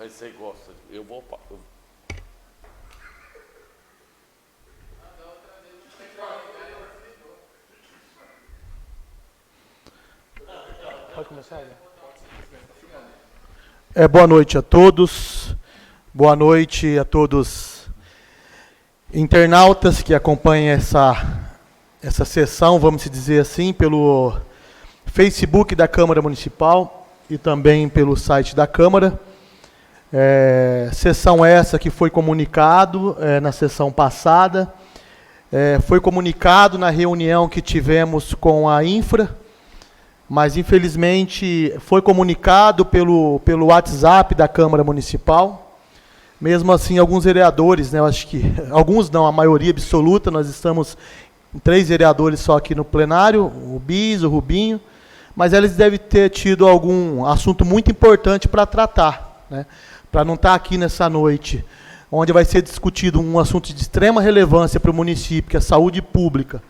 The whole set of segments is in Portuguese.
Mas você gosta. Eu vou. Pode começar, boa noite a todos. Boa noite a todos internautas que acompanham essa sessão, vamos dizer assim, pelo Facebook da Câmara Municipal e também pelo site da Câmara. Sessão essa que foi comunicado na sessão passada, foi comunicado na reunião que tivemos com a Infra, mas infelizmente foi comunicado pelo WhatsApp da Câmara Municipal. Mesmo assim, alguns vereadores, né, eu acho que alguns não, a maioria absoluta, nós estamos 3 vereadores só aqui no plenário, o Bis, o Rubinho, mas eles devem ter tido algum assunto muito importante para tratar, né, para não estar aqui nessa noite, onde vai ser discutido um assunto de extrema relevância para o município, que é a saúde pública,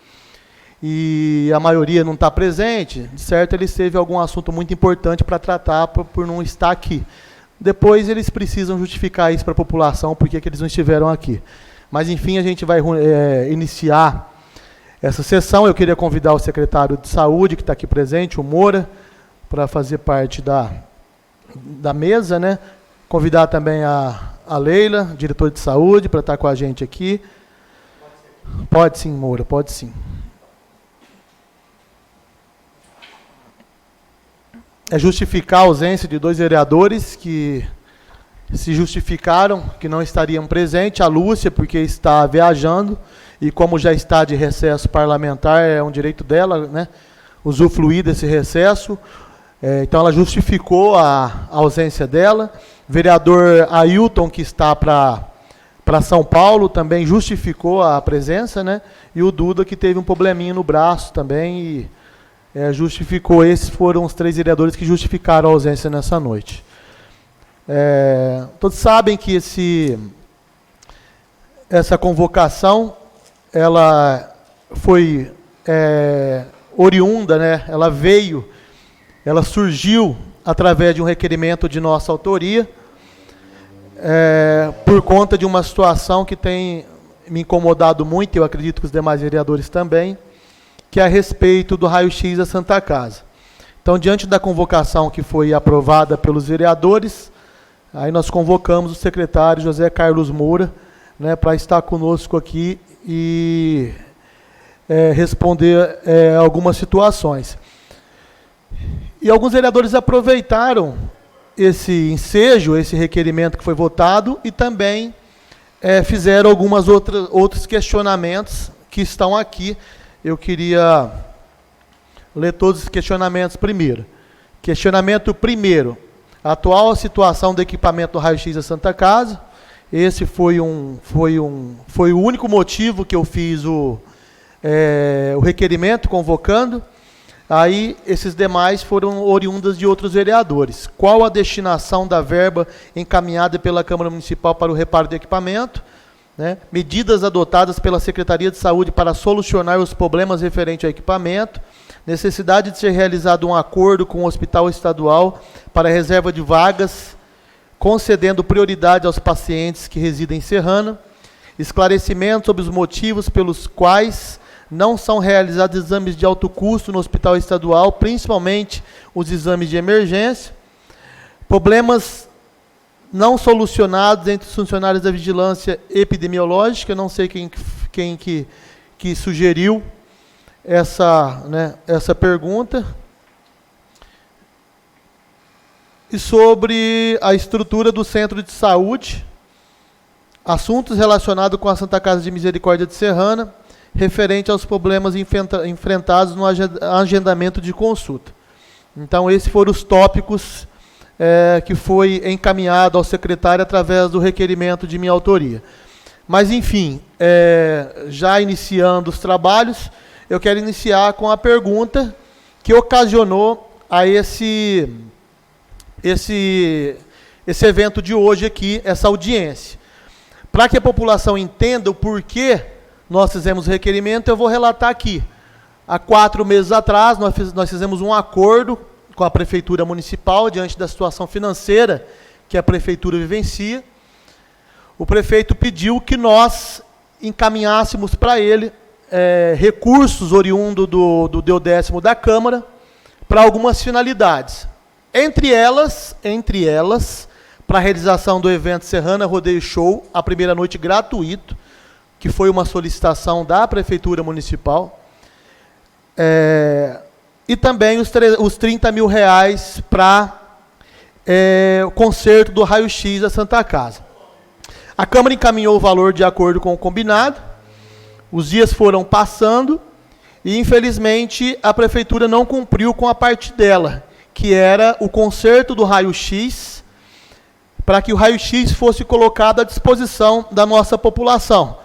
e a maioria não está presente, de certo eles teve algum assunto muito importante para tratar por não estar aqui. Depois eles precisam justificar isso para a população, porque eles não estiveram aqui. Mas, enfim, a gente vai iniciar essa sessão. Eu queria convidar o secretário de Saúde, que está aqui presente, o Moura, para fazer parte da mesa, né? Convidar também a Leila, diretora de Saúde, para estar com a gente aqui. Pode sim, Moura, pode sim. Justificar a ausência de 2 vereadores que se justificaram que não estariam presentes. A Lúcia, porque está viajando, e como já está de recesso parlamentar, é um direito dela, né, usufruir desse recesso. Então, ela justificou a ausência dela. Vereador Ailton, que está para São Paulo, também justificou a presença, né, e o Duda, que teve um probleminha no braço também, e justificou. Esses foram os 3 vereadores que justificaram a ausência nessa noite. Todos sabem que essa convocação, ela foi oriunda, né? Ela surgiu através de um requerimento de nossa autoria, por conta de uma situação que tem me incomodado muito, eu acredito que os demais vereadores também, que é a respeito do raio-x da Santa Casa. Então, diante da convocação que foi aprovada pelos vereadores, aí nós convocamos o secretário José Carlos Moura, né, para estar conosco aqui e responder algumas situações. E alguns vereadores aproveitaram esse ensejo, esse requerimento que foi votado, e também fizeram alguns outros questionamentos que estão aqui. Eu queria ler todos os questionamentos primeiro. Questionamento primeiro: a atual situação do equipamento do raio-x da Santa Casa. Esse foi o único motivo que eu fiz o requerimento convocando. Aí, esses demais foram oriundas de outros vereadores. Qual a destinação da verba encaminhada pela Câmara Municipal para o reparo de equipamento? Né? Medidas adotadas pela Secretaria de Saúde para solucionar os problemas referentes ao equipamento, necessidade de ser realizado um acordo com o Hospital Estadual para a reserva de vagas, concedendo prioridade aos pacientes que residem em Serrana, esclarecimento sobre os motivos pelos quais não são realizados exames de alto custo no Hospital Estadual, principalmente os exames de emergência, problemas não solucionados entre os funcionários da vigilância epidemiológica. Não sei quem que sugeriu essa pergunta. E sobre a estrutura do centro de saúde, assuntos relacionados com a Santa Casa de Misericórdia de Serrana, referente aos problemas enfrentados no agendamento de consulta. Então, esses foram os tópicos que foi encaminhado ao secretário através do requerimento de minha autoria. Mas, enfim, já iniciando os trabalhos, eu quero iniciar com a pergunta que ocasionou a esse evento de hoje aqui, essa audiência. Para que a população entenda o porquê nós fizemos o requerimento, eu vou relatar aqui. Há 4 meses atrás, nós fizemos um acordo com a Prefeitura Municipal, diante da situação financeira que a prefeitura vivencia, o prefeito pediu que nós encaminhássemos para ele recursos oriundos do Duodécimo da Câmara para algumas finalidades. Entre elas, para a realização do evento Serrana Rodeio Show, a primeira noite gratuito, que foi uma solicitação da Prefeitura Municipal, e também os 30 mil reais para o conserto do raio-x da Santa Casa. A Câmara encaminhou o valor de acordo com o combinado, os dias foram passando e, infelizmente, a Prefeitura não cumpriu com a parte dela, que era o conserto do raio-x, para que o raio-x fosse colocado à disposição da nossa população.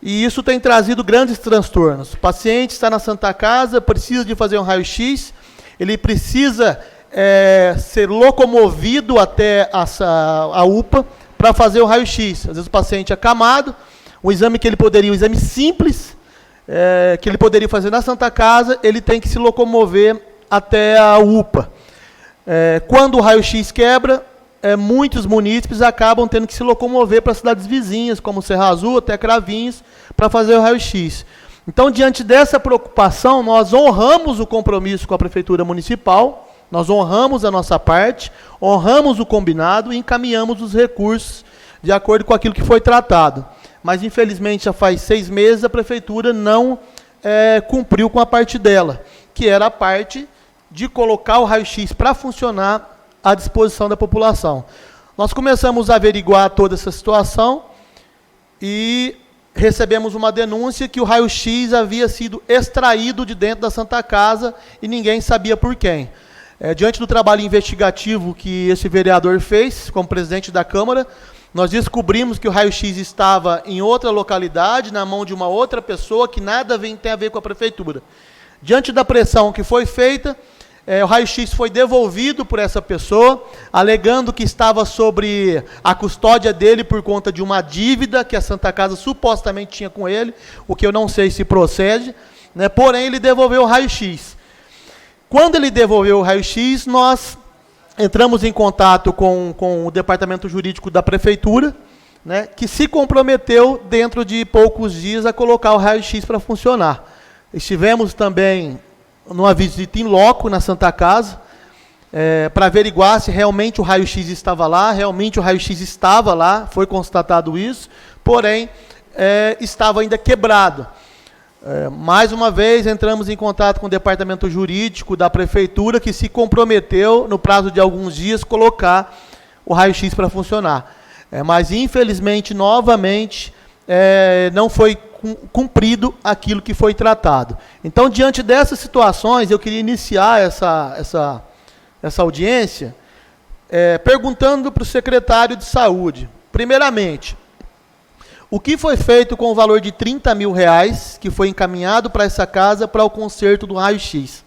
E isso tem trazido grandes transtornos. O paciente está na Santa Casa, precisa de fazer um raio-x, ele precisa ser locomovido até a UPA para fazer o raio-x. Às vezes o paciente é acamado, um exame um exame simples, que ele poderia fazer na Santa Casa, ele tem que se locomover até a UPA. Quando o raio-x quebra, muitos munícipes acabam tendo que se locomover para cidades vizinhas, como Serra Azul, até Cravinhos, para fazer o raio-x. Então, diante dessa preocupação, nós honramos o compromisso com a Prefeitura Municipal, nós honramos a nossa parte, honramos o combinado e encaminhamos os recursos de acordo com aquilo que foi tratado. Mas, infelizmente, já faz 6 meses, a Prefeitura não cumpriu com a parte dela, que era a parte de colocar o raio-x para funcionar à disposição da população. Nós começamos a averiguar toda essa situação e recebemos uma denúncia que o raio-x havia sido extraído de dentro da Santa Casa e ninguém sabia por quem. Diante do trabalho investigativo que esse vereador fez, como presidente da Câmara, nós descobrimos que o raio-x estava em outra localidade, na mão de uma outra pessoa, que nada tem a ver com a Prefeitura. Diante da pressão que foi feita, o raio-x foi devolvido por essa pessoa, alegando que estava sobre a custódia dele por conta de uma dívida que a Santa Casa supostamente tinha com ele, o que eu não sei se procede, né? Porém, ele devolveu o raio-x. Quando ele devolveu o raio-x, nós entramos em contato com o departamento jurídico da Prefeitura, né, que se comprometeu, dentro de poucos dias, a colocar o raio-x para funcionar. Estivemos também numa visita em loco na Santa Casa, para averiguar se realmente o raio-x estava lá. Realmente o raio-x estava lá, foi constatado isso, porém, estava ainda quebrado. Mais uma vez, entramos em contato com o departamento jurídico da Prefeitura, que se comprometeu, no prazo de alguns dias, colocar o raio-x para funcionar. Mas, infelizmente, novamente, não foi cumprido aquilo que foi tratado. Então, diante dessas situações, eu queria iniciar essa audiência perguntando para o secretário de Saúde, primeiramente, o que foi feito com o valor de 30 mil reais que foi encaminhado para essa casa para o conserto do raio-x?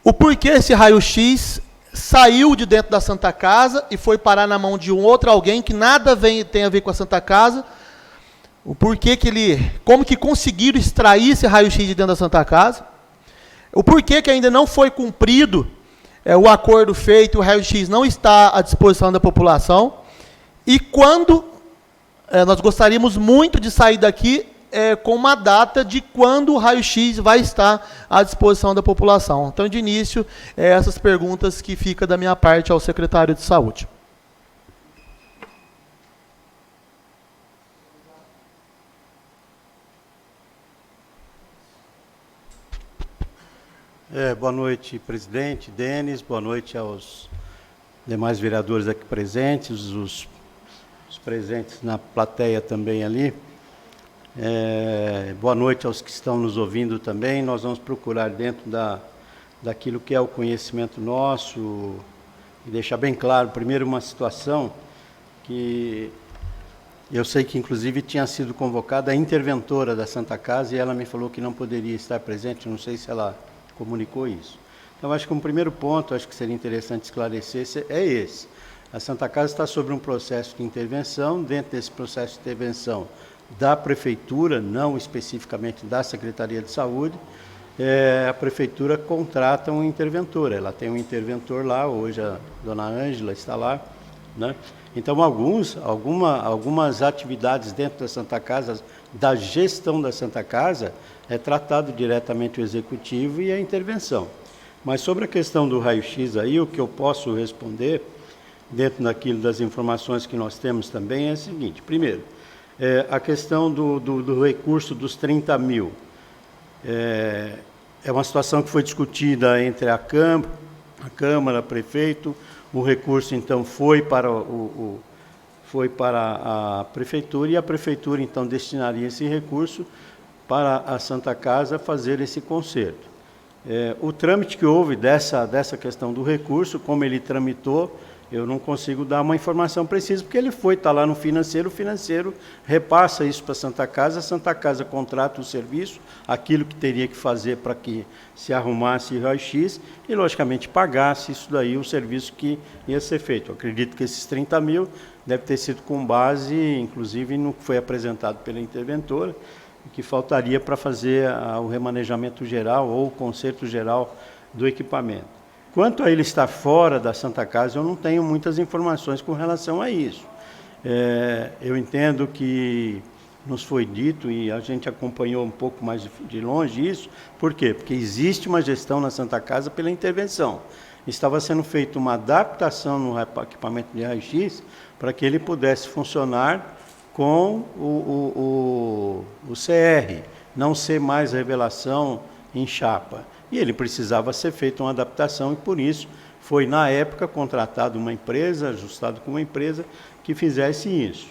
O porquê esse raio-x saiu de dentro da Santa Casa e foi parar na mão de um outro alguém que nada tem a ver com a Santa Casa? O porquê como que conseguiram extrair esse raio-x de dentro da Santa Casa? O porquê que ainda não foi cumprido o acordo feito, o raio-x não está à disposição da população? E quando nós gostaríamos muito de sair daqui com uma data de quando o raio-x vai estar à disposição da população. Então, de início, essas perguntas que ficam da minha parte ao secretário de Saúde. Boa noite, presidente Denis, boa noite aos demais vereadores aqui presentes, os presentes na plateia também ali. Boa noite aos que estão nos ouvindo também. Nós vamos procurar, dentro daquilo que é o conhecimento nosso, e deixar bem claro, primeiro, uma situação que eu sei que, inclusive, tinha sido convocada a interventora da Santa Casa e ela me falou que não poderia estar presente, não sei se ela comunicou isso. Então, acho que um primeiro ponto, acho que seria interessante esclarecer, é esse. A Santa Casa está sobre um processo de intervenção. Dentro desse processo de intervenção da Prefeitura, não especificamente da Secretaria de Saúde, a Prefeitura contrata um interventor. Ela tem um interventor lá, hoje a dona Ângela está lá, né? Então, algumas atividades dentro da Santa Casa, da gestão da Santa Casa, é tratado diretamente o executivo e a intervenção. Mas sobre a questão do raio-x aí, o que eu posso responder, dentro daquilo das informações que nós temos também, é o seguinte: primeiro, a questão do recurso dos 30 mil. É uma situação que foi discutida entre a Câmara, prefeito. O recurso, então, foi para a Prefeitura, e a Prefeitura, então, destinaria esse recurso para a Santa Casa fazer esse conserto. O trâmite que houve dessa questão do recurso, como ele tramitou, eu não consigo dar uma informação precisa, porque ele está lá no financeiro, o financeiro repassa isso para a Santa Casa contrata o serviço, aquilo que teria que fazer para que se arrumasse o raio-x e, logicamente, pagasse isso daí, o serviço que ia ser feito. Eu acredito que esses 30 mil deve ter sido com base, inclusive, no que foi apresentado pela interventora, que faltaria para fazer o remanejamento geral ou o conserto geral do equipamento. Quanto a ele estar fora da Santa Casa, eu não tenho muitas informações com relação a isso. Eu entendo que nos foi dito, e a gente acompanhou um pouco mais de longe isso. Por quê? Porque existe uma gestão na Santa Casa pela intervenção. Estava sendo feita uma adaptação no equipamento de raio-x para que ele pudesse funcionar com o CR, não ser mais revelação em chapa. E ele precisava ser feita uma adaptação, e por isso foi, na época, contratado uma empresa, ajustado com uma empresa, que fizesse isso.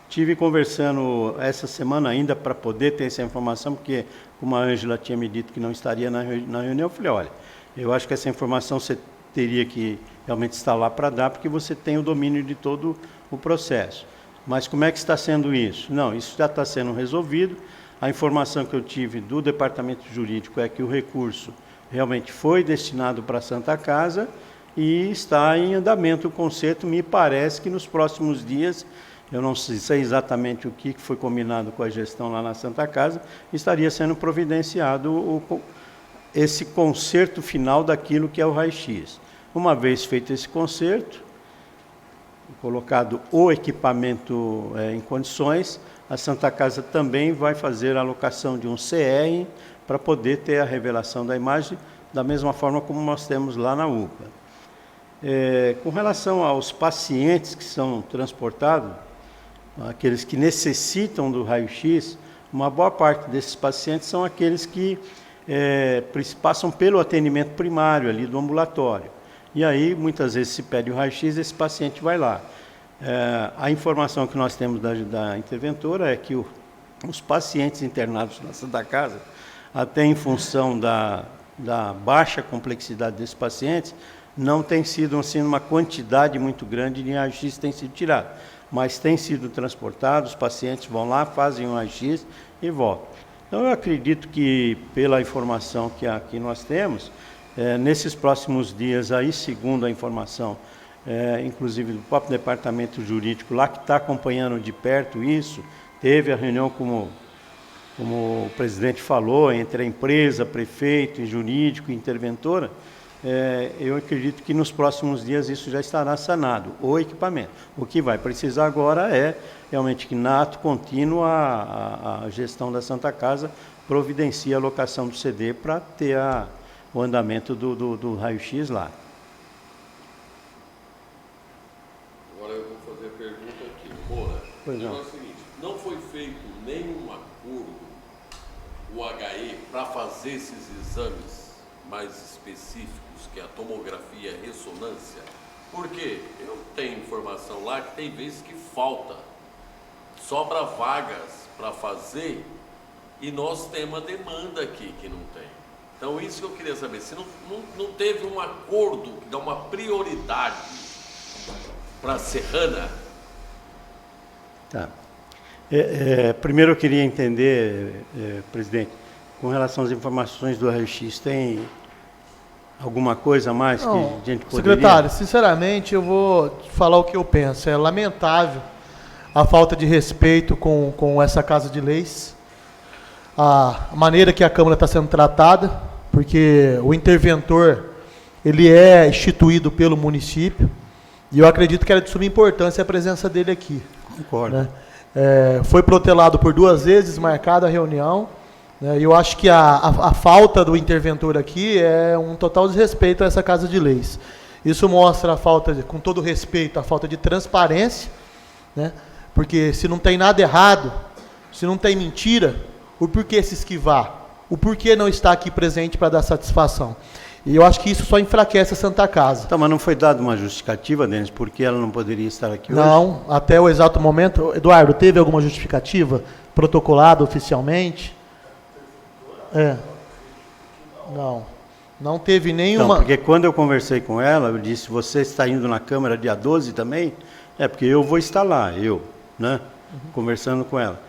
Tive conversando essa semana ainda para poder ter essa informação, porque, como a Ângela tinha me dito que não estaria na reunião, eu falei: olha, eu acho que essa informação você teria que realmente estar lá para dar, porque você tem o domínio de todo o processo. Mas como é que está sendo isso? Não, isso já está sendo resolvido. A informação que eu tive do Departamento Jurídico é que o recurso realmente foi destinado para a Santa Casa e está em andamento o conserto. Me parece que nos próximos dias, eu não sei exatamente o que foi combinado com a gestão lá na Santa Casa, estaria sendo providenciado esse conserto final daquilo que é o raio-x. Uma vez feito esse conserto, colocado o equipamento em condições, a Santa Casa também vai fazer a alocação de um CR para poder ter a revelação da imagem, da mesma forma como nós temos lá na UPA. Com relação aos pacientes que são transportados, aqueles que necessitam do raio-x, uma boa parte desses pacientes são aqueles que passam pelo atendimento primário ali do ambulatório. E aí, muitas vezes, se pede o raio-x, esse paciente vai lá. A informação que nós temos da interventora é que os pacientes internados na Santa Casa, até em função da baixa complexidade desses pacientes, não tem sido assim, uma quantidade muito grande de raio-x tem sido tirado, mas tem sido transportado, os pacientes vão lá, fazem um raio-x e voltam. Então, eu acredito que, pela informação que aqui nós temos, nesses próximos dias, aí, segundo a informação, inclusive do próprio Departamento Jurídico, lá que está acompanhando de perto isso, teve a reunião, como o presidente falou, entre a empresa, prefeito, e jurídico e interventora. Eu acredito que nos próximos dias isso já estará sanado, o equipamento. O que vai precisar agora é realmente que, na ato contínuo, a gestão da Santa Casa providencie a alocação do CD para ter o andamento do raio-x lá. Agora eu vou fazer a pergunta aqui. Moura, pois não. É o seguinte, não foi feito nenhum acordo, o HE, para fazer esses exames mais específicos, que é a tomografia e a ressonância? Porque eu tenho informação lá que tem vezes que falta, sobra vagas para fazer, e nós temos uma demanda aqui que não tem. Então, isso que eu queria saber, se não teve um acordo que dá uma prioridade para a Serrana. Tá. Primeiro eu queria entender, presidente, com relação às informações do raio-x, tem alguma coisa a mais que a gente poderia... Secretário, sinceramente, eu vou falar o que eu penso. É lamentável a falta de respeito com essa Casa de Leis, a maneira que a Câmara está sendo tratada, porque o interventor, ele é instituído pelo município, e eu acredito que era de suma importância a presença dele aqui. Concordo. Né? Foi protelado por 2 vezes, marcada a reunião, né? E eu acho que a falta do interventor aqui é um total desrespeito a essa Casa de Leis. Isso mostra a falta, com todo respeito, a falta de transparência, né? Porque se não tem nada errado, se não tem mentira, o porquê se esquivar? O porquê não estar aqui presente para dar satisfação? E eu acho que isso só enfraquece a Santa Casa. Então, mas não foi dada uma justificativa, Denis, por que ela não poderia estar aqui hoje? Não, até o exato momento. Eduardo, teve alguma justificativa protocolada oficialmente? Não teve nenhuma. Não, porque quando eu conversei com ela, eu disse, você está indo na Câmara dia 12 também? Porque eu vou estar lá, né? Conversando com ela.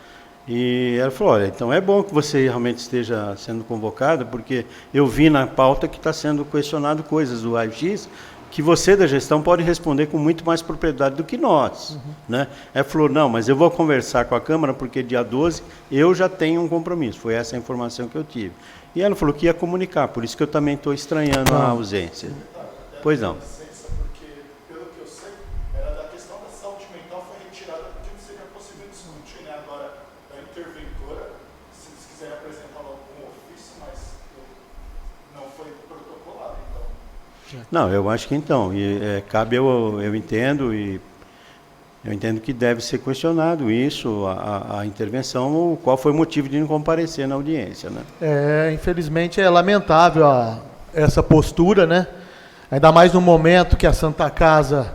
E ela falou, olha, então é bom que você realmente esteja sendo convocada, porque eu vi na pauta que está sendo questionado coisas do raio-x, que você da gestão pode responder com muito mais propriedade do que nós. Né? Ela falou, não, mas eu vou conversar com a Câmara, porque dia 12 eu já tenho um compromisso. Foi essa a informação que eu tive. E ela falou que ia comunicar, por isso que eu também estou estranhando a ausência. Pois não. Porque, pelo que eu sei, era da questão da saúde mental foi retirada porque não seria possível discutir, né? Agora, a interventora, se eles quiserem apresentar algum ofício, mas não foi protocolado, então. Não, eu acho que então. Cabe, eu entendo, e eu entendo que deve ser questionado isso, a intervenção, qual foi o motivo de não comparecer na audiência, né? Infelizmente é lamentável essa postura, né? Ainda mais no momento que a Santa Casa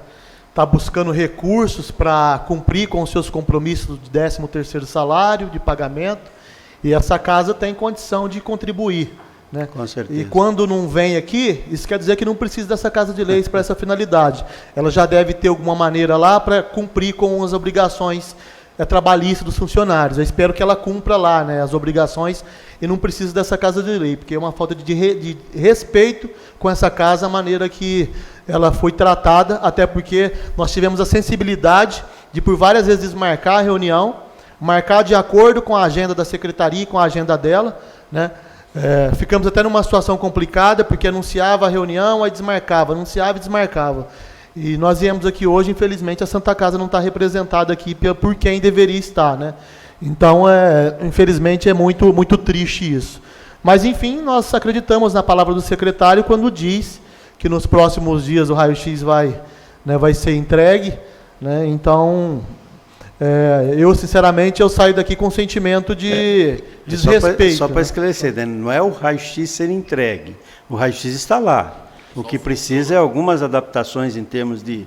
está buscando recursos para cumprir com os seus compromissos de 13º salário, de pagamento, e essa casa tem condição de contribuir. Né? Com certeza. E quando não vem aqui, isso quer dizer que não precisa dessa Casa de Leis para essa finalidade. Ela já deve ter alguma maneira lá para cumprir com as obrigações trabalhistas dos funcionários. Eu espero que ela cumpra lá, né, as obrigações e não precisa dessa Casa de Lei, porque é uma falta de respeito com essa casa, a maneira que ela foi tratada, até porque nós tivemos a sensibilidade de por várias vezes desmarcar a reunião, marcar de acordo com a agenda da secretaria e com a agenda dela, né? Ficamos até numa situação complicada, porque anunciava a reunião, aí desmarcava, anunciava e desmarcava. E nós viemos aqui hoje, infelizmente, a Santa Casa não está representada aqui por quem deveria estar, né? Então, infelizmente, é muito, muito triste isso. Mas, enfim, nós acreditamos na palavra do secretário quando diz que nos próximos dias o raio-x vai ser entregue, né? Então, eu, sinceramente, eu saio daqui com um sentimento de desrespeito. Só para esclarecer, né? Não é o raio-x ser entregue, o raio-x está lá. O que precisa é algumas adaptações em termos de,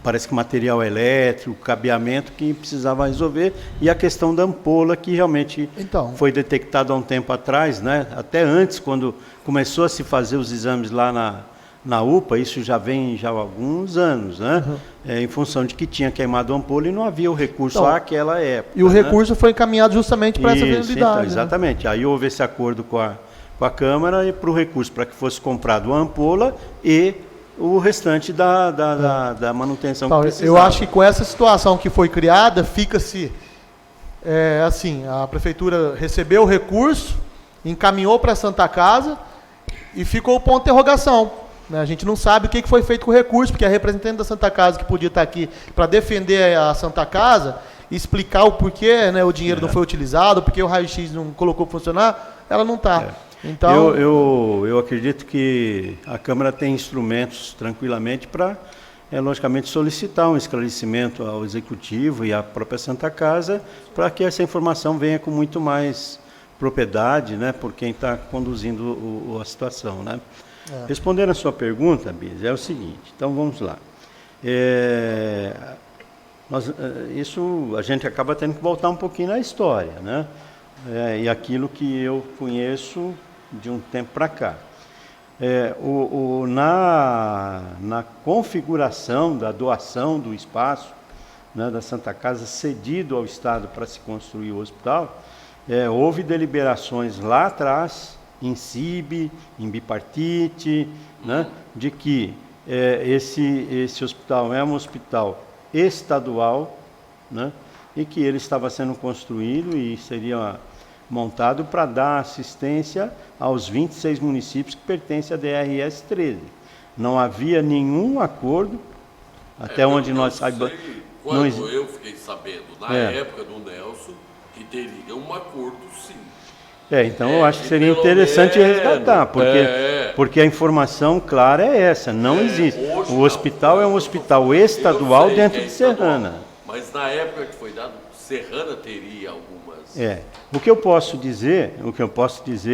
parece que material elétrico, cabeamento que precisava resolver, e a questão da ampola, que realmente foi detectada há um tempo atrás, né? Até antes, quando começou a se fazer os exames lá na UPA, isso já vem há alguns anos, né? Em função de que tinha queimado a ampola e não havia o recurso àquela época. E o recurso foi encaminhado justamente para essa finalidade. Então, exatamente. Aí houve esse acordo com a Câmara e para o recurso, para que fosse comprado a ampola e o restante da manutenção que precisava. Eu acho que com essa situação que foi criada, fica-se assim, a Prefeitura recebeu o recurso, encaminhou para a Santa Casa e ficou o ponto de interrogação. Né? A gente não sabe o que foi feito com o recurso, porque a representante da Santa Casa, que podia estar aqui para defender a Santa Casa, explicar o porquê, né, o dinheiro não foi utilizado, porque o raio-x não colocou para funcionar, ela não está. Então, eu acredito que a Câmara tem instrumentos tranquilamente para, logicamente, solicitar um esclarecimento ao Executivo e à própria Santa Casa, para que essa informação venha com muito mais propriedade, né, por quem está conduzindo a situação. Né? Respondendo a sua pergunta, Bis, é o seguinte, então vamos lá. Isso a gente acaba tendo que voltar um pouquinho na história, né? E aquilo que eu conheço de um tempo para cá. Na configuração da doação do espaço, né, da Santa Casa cedido ao Estado para se construir o hospital, houve deliberações lá atrás, em CIB, em bipartite, né, de que esse hospital é um hospital estadual, né, e que ele estava sendo construído e seria montado para dar assistência aos 26 municípios que pertencem à DRS 13. Não havia nenhum acordo, até onde nós saibamos. Quando eu fiquei sabendo, na época do Nelson, que teria um acordo sim. Então eu acho que seria interessante resgatar, porque a informação clara é essa, não existe. O hospital é um hospital estadual dentro de Serrana. Mas na época que foi dado, Serrana teria algumas... O que eu posso dizer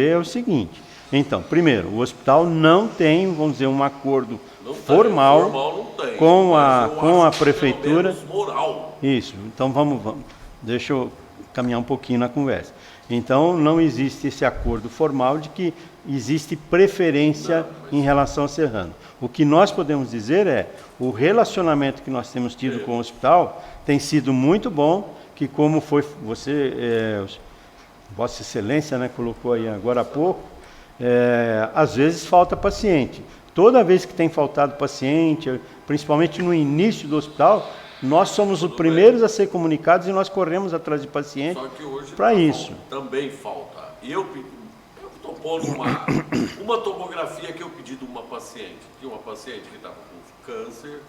é o seguinte. Então, primeiro, o hospital não tem, vamos dizer, um acordo formal com a prefeitura. Moral. Isso, então vamos, deixa eu caminhar um pouquinho na conversa. Então, não existe esse acordo formal de que existe preferência em relação ao Serrano. O que nós podemos dizer é, o relacionamento que nós temos tido com o hospital tem sido muito bom, que como foi Vossa Excelência, né, colocou aí agora há pouco, às vezes falta paciente. Toda vez que tem faltado paciente, principalmente no início do hospital, nós somos os primeiros a ser comunicados e nós corremos atrás de paciente para isso. Também falta. Eu estou pondo uma tomografia que eu pedi de uma paciente. Tinha uma paciente que estava com câncer,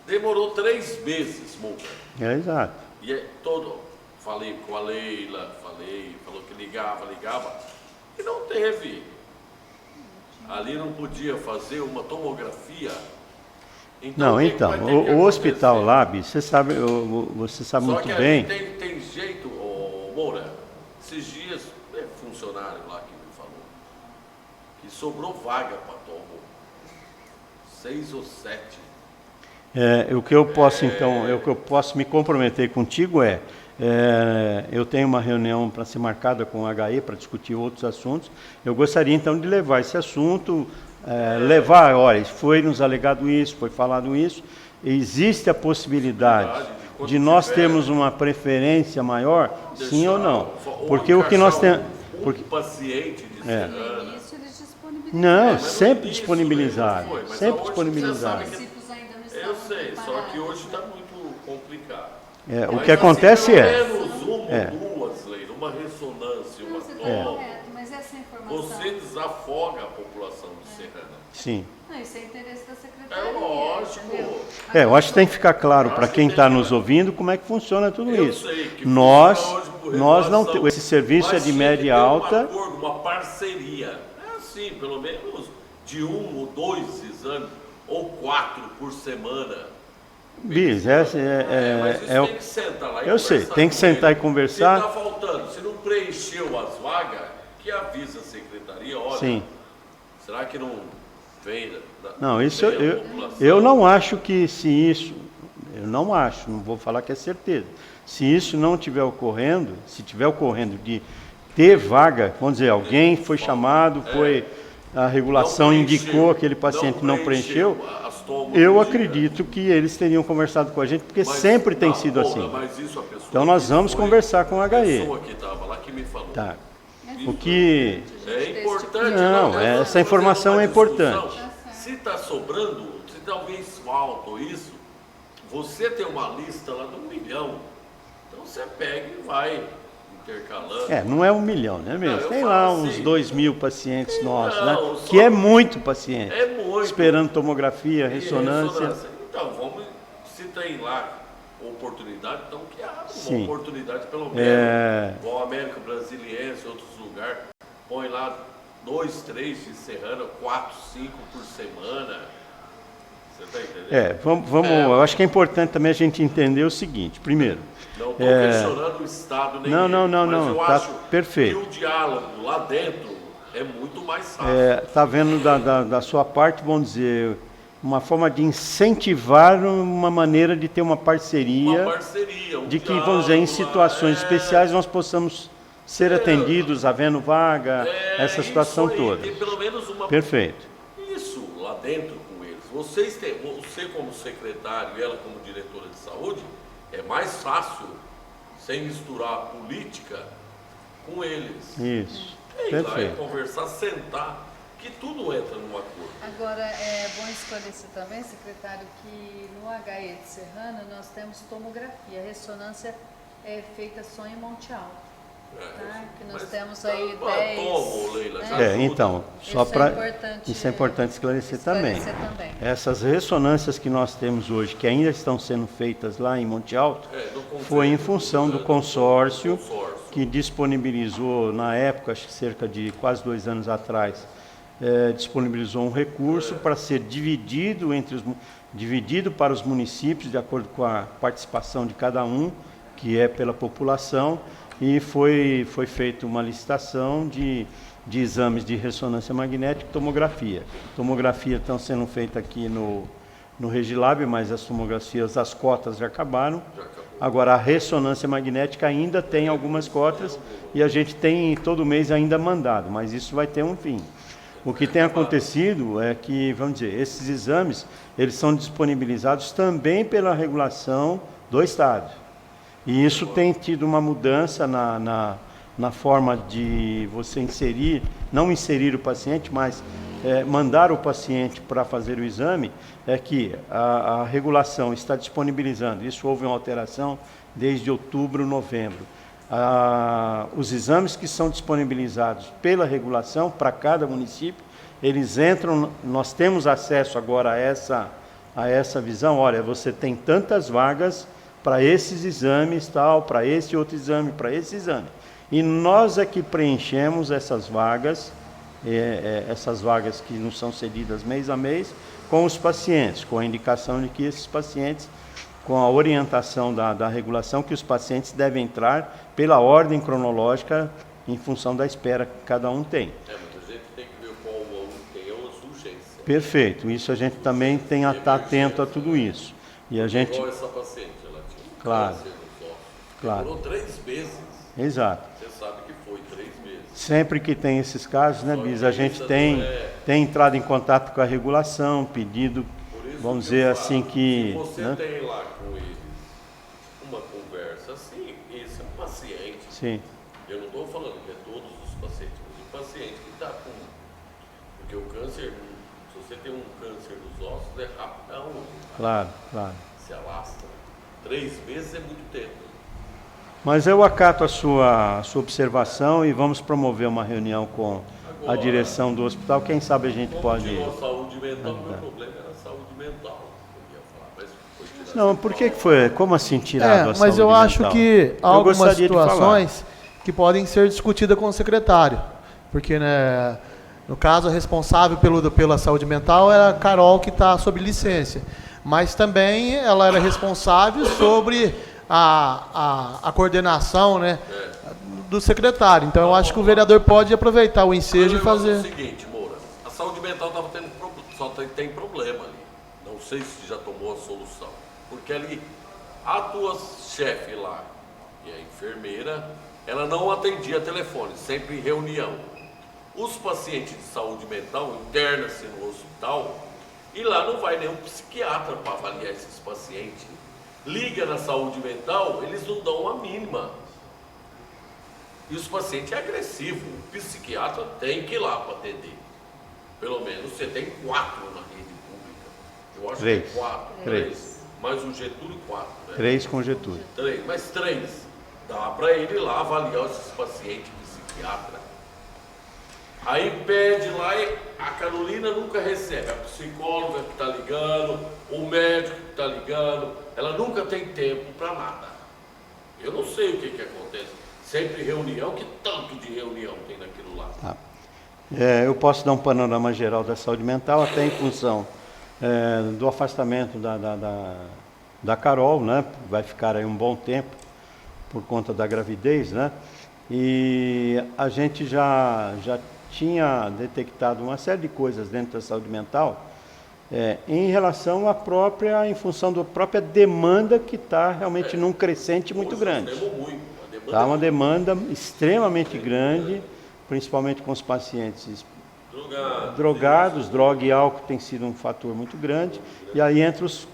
demorou 3 meses, Exato. E falei com a Leila, falou que ligava, e não teve. Ali não podia fazer uma tomografia. Então, o Hospital Lab, você sabe muito bem. Só que tem jeito, Moura, esses dias, funcionário lá que me falou, que sobrou vaga para tomo, 6 ou 7. O que eu posso me comprometer contigo eu tenho uma reunião para ser marcada com o HE para discutir outros assuntos. Eu gostaria então de levar esse assunto, olha, foi nos alegado isso, foi falado isso. Existe a possibilidade de nós termos uma preferência maior, sim ou não? Porque o que nós temos... paciente de Serrana... Não, sempre disponibilizaram. Sempre disponibilizaram. Eu sei, só que hoje está muito complicado. O que acontece pelo menos uma ou duas, Leila, uma ressonância, uma toma. Mas essa informação... Você desafoga a população de Serrana. Sim. Não, isso é interesse da secretaria. É lógico. Eu acho que tem que ficar claro para quem está nos ouvindo como é que funciona tudo isso. Sei que nós não temos, esse serviço é de média e alta. Um acordo, uma parceria. É assim, pelo menos de 1 ou 2 exames, ou 4 por semana. Bis, mas isso tem que sentar lá e eu sei, tem que sentar e conversar. Se está faltando, se não preencheu as vagas, que avisa a secretaria, olha, Sim. Será que não vem Não, isso eu não acho que se isso, não vou falar que é certeza. Se isso não estiver ocorrendo, se estiver ocorrendo de ter vaga, vamos dizer, alguém foi chamado, a regulação indicou aquele paciente não preencheu, eu acredito que eles teriam conversado com a gente, porque sempre tem sido assim. Então nós vamos conversar com o HE. A pessoa que estava lá que me falou. Tá. O que... É importante. Não, essa informação é importante. Se está sobrando, se talvez falta isso, você tem uma lista lá de 1 milhão. Então você pega e vai intercalando. Não é 1 milhão, né mesmo? Tem lá uns 2.000 pacientes nossos, né? Só Que é muito paciente. É muito. Esperando tomografia, ressonância. Então, se tem lá oportunidade, então que abra Sim. uma oportunidade pelo menos. Igual a América Brasiliense, outros lugares, põe lá 2, 3 de Serrana, 4, 5 por semana. Você está entendendo? Eu acho que é importante também a gente entender o seguinte. Primeiro, não estou questionando o Estado nem não, eu tá acho perfeito. que o diálogo lá dentro é muito mais fácil. Está vendo da sua parte, vamos dizer, uma forma de incentivar uma maneira de ter uma parceria, de que, vamos dizer, em situações especiais nós possamos ser atendidos, havendo vaga, essa situação toda. Tem pelo menos uma... Perfeito. Isso, lá dentro com eles. Você como secretário e ela como diretora de saúde, é mais fácil, sem misturar a política, com eles. Isso, perfeito. Lá conversar, sentar, que tudo entra num acordo. Agora, é bom esclarecer também, secretário, que no HE de Serrana nós temos tomografia. A ressonância é feita só em Monte Alto. tá? Que nós Mas temos aí tá, 10. tomo, Leila, né? já ajuda. Então, só Isso é para importante, isso é importante esclarecer também. também. Essas ressonâncias que nós temos hoje, que ainda estão sendo feitas lá em Monte Alto, Do conselho, foi em função do consórcio consórcio. que disponibilizou, na época, acho que cerca de quase 2 anos atrás, disponibilizou um recurso para ser dividido dividido para os municípios, de acordo com a participação de cada um, que é pela população, e foi feita uma licitação de exames de ressonância magnética e tomografia. Tomografia estão sendo feitas aqui no Regilab, mas as tomografias, as cotas já acabaram. Agora, a ressonância magnética ainda tem algumas cotas e a gente tem todo mês ainda mandado, mas isso vai ter um fim. O que tem acontecido é que, vamos dizer, esses exames, eles são disponibilizados também pela regulação do Estado. E isso tem tido uma mudança na forma de você não inserir o paciente, mas mandar o paciente para fazer o exame, é que a regulação está disponibilizando, isso houve uma alteração desde outubro, novembro. Os exames que são disponibilizados pela regulação para cada município, eles entram, nós temos acesso agora a essa visão, olha, você tem tantas vagas para esses exames, para esse outro exame, para esse exame. E nós é que preenchemos essas vagas que nos são cedidas mês a mês, com os pacientes, com a indicação de que esses pacientes, com a orientação da regulação, que os pacientes devem entrar pela ordem cronológica em função da espera que cada um tem. Mas a gente tem que ver qual aluno tem as urgências. Perfeito, isso a gente também tem a estar atento a tudo isso. E a gente... Igual essa paciente, ela tinha um Claro. câncer no ossos. Claro. Demorou 3 meses. Exato. Você sabe que foi 3 meses. Sempre que tem esses casos, né, Bis, a gente Isso tem não entrado em contato com a regulação, pedido, Por isso vamos que dizer eu assim falo, que... se você né? tem lá com eles uma conversa assim, esse é um paciente. Sim, Eu não estou falando que é todos os pacientes, mas o paciente que está com... Porque o câncer, se você tem um câncer dos ossos, é rapidão. claro, claro. Se alastra. 3 meses é muito tempo. Mas eu acato a sua observação e vamos promover uma reunião com a Agora, direção do hospital. Quem sabe a gente Como pode... tirou a saúde mental, meu problema era a saúde mental. Eu ia falar, mas foi tirado. Não, por que foi? Como assim tirado a saúde mas eu acho mental? que há Eu algumas gostaria de falar. situações que podem ser discutidas com o secretário. Porque, né, no caso, a responsável pela saúde mental era a Carol, que está sob licença. Mas também ela era responsável sobre a coordenação, né, do secretário. Então eu acho que o vereador pode aproveitar o ensejo e fazer. É o seguinte, Moura, a saúde mental estava tendo só tem problema ali. Não sei se já tomou a solução. Porque ali, a tua chefe lá, que é a enfermeira, ela não atendia telefone, sempre em reunião. Os pacientes de saúde mental interna-se no hospital e lá não vai nenhum psiquiatra para avaliar esses pacientes. Liga na saúde mental, eles não dão a mínima. E os pacientes é agressivo. O psiquiatra tem que ir lá para atender. Pelo menos você tem 4 na rede pública. Eu acho que é 4. 3. Mais o Getúlio, 4. Né? 3 com Getúlio. 3, mas 3. Dá para ele ir lá avaliar esses pacientes psiquiatra. Aí pede lá e a Carolina nunca recebe. A psicóloga que está ligando, o médico que está ligando, ela nunca tem tempo para nada. Eu não sei o que acontece. Sempre reunião, que tanto de reunião tem naquilo lá? Tá. Eu posso dar um panorama geral da saúde mental, até em função do afastamento da Carol, né? Vai ficar aí um bom tempo por conta da gravidez, né? E a gente já tinha detectado uma série de coisas dentro da saúde mental em relação em função da própria demanda que está realmente num crescente muito grande. Está uma demanda extremamente grande, principalmente com os pacientes drogados, droga e álcool tem sido um fator muito grande, e aí entre os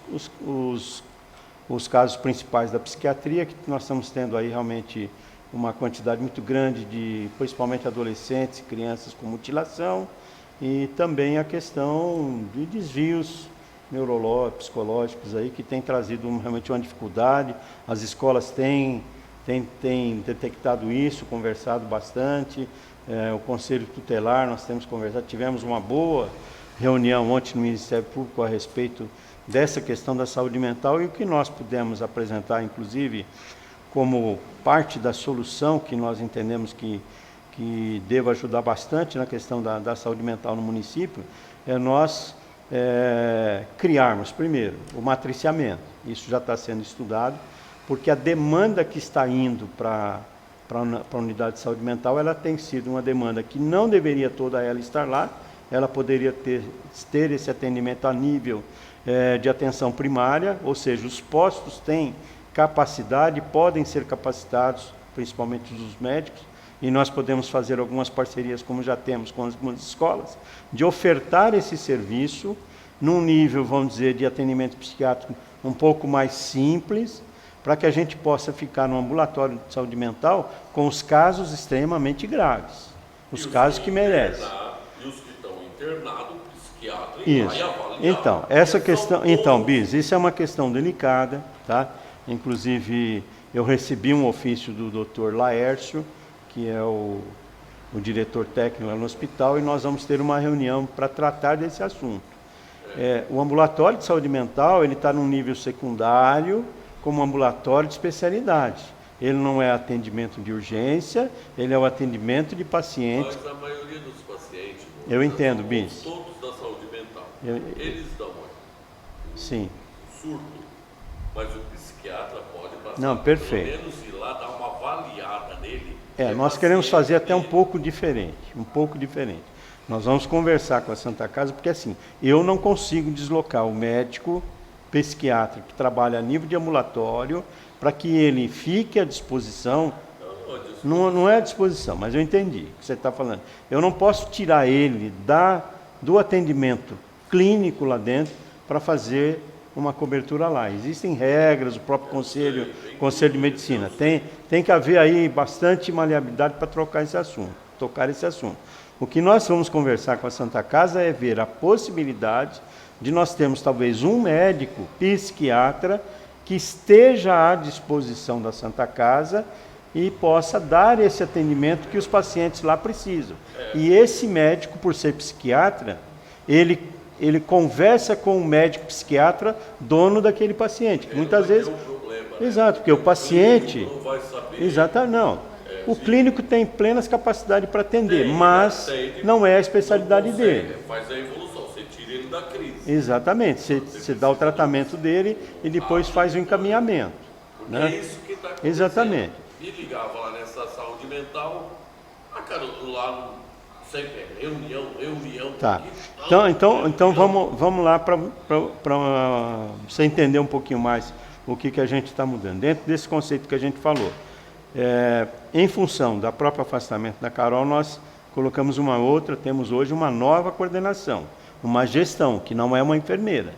casos principais da psiquiatria, que nós estamos tendo aí realmente uma quantidade muito grande de, principalmente adolescentes e crianças com mutilação, e também a questão de desvios neurológicos, psicológicos aí, que tem trazido realmente uma dificuldade. As escolas têm tem detectado isso, conversado bastante. O Conselho Tutelar, nós temos conversado, tivemos uma boa reunião ontem no Ministério Público a respeito dessa questão da saúde mental, e o que nós pudemos apresentar, inclusive, como parte da solução que nós entendemos que deva ajudar bastante na questão da saúde mental no município, é nós criarmos, primeiro, o matriciamento. Isso já está sendo estudado, porque a demanda que está indo para a unidade de saúde mental, ela tem sido uma demanda que não deveria toda ela estar lá, ela poderia ter esse atendimento a nível de atenção primária, ou seja, os postos têm capacidade, podem ser capacitados, principalmente os médicos, e nós podemos fazer algumas parcerias, como já temos com algumas escolas, de ofertar esse serviço num nível, vamos dizer, de atendimento psiquiátrico um pouco mais simples, para que a gente possa ficar no ambulatório de saúde mental com os casos extremamente graves, os casos que merecem. E os que estão internados, o psiquiatra Isso. vai avaliar. Então, essa questão, Bis, isso é uma questão delicada, tá? Inclusive, eu recebi um ofício do Dr. Laércio, que é o diretor técnico lá no hospital, e nós vamos ter uma reunião para tratar desse assunto. O ambulatório de saúde mental, ele está num nível secundário, como ambulatório de especialidade. Ele não é atendimento de urgência, ele é o atendimento de pacientes. Mas a maioria dos pacientes... Eu entendo, Bis. Todos da saúde mental. Eles dão Sim. surto, mas o psiquiatra pode passar. Não, perfeito. Pelo menos ir lá dar uma avaliada nele. Nós queremos fazer até um pouco diferente, Nós vamos conversar com a Santa Casa, porque assim, eu não consigo deslocar o médico psiquiatra que trabalha a nível de ambulatório para que ele fique à disposição. Não é à disposição, mas eu entendi o que você está falando. Eu não posso tirar ele do atendimento clínico lá dentro para fazer uma cobertura lá. Existem regras, o próprio Conselho de Medicina. Tem que haver aí bastante maleabilidade para tocar esse assunto. O que nós vamos conversar com a Santa Casa é ver a possibilidade de nós termos talvez um médico psiquiatra que esteja à disposição da Santa Casa e possa dar esse atendimento que os pacientes lá precisam. E esse médico, por ser psiquiatra, ele conversa com o médico psiquiatra, dono daquele paciente, que muitas vezes... Exato, porque o paciente... Não vai saber. Exato, não. O clínico tem plenas capacidades para atender, mas não é a especialidade dele. Faz a evolução, você tira ele da crise. Exatamente, você dá o tratamento dele e depois faz o encaminhamento. Né? É isso que está acontecendo. Exatamente. E ligava lá nessa saúde mental, cara, lá sempre é reunião. Tá. Então vamos lá para você entender um pouquinho mais o que a gente está mudando. Dentro desse conceito que a gente falou, em função do próprio afastamento da Carol, nós colocamos temos hoje uma nova coordenação, uma gestão, que não é uma enfermeira.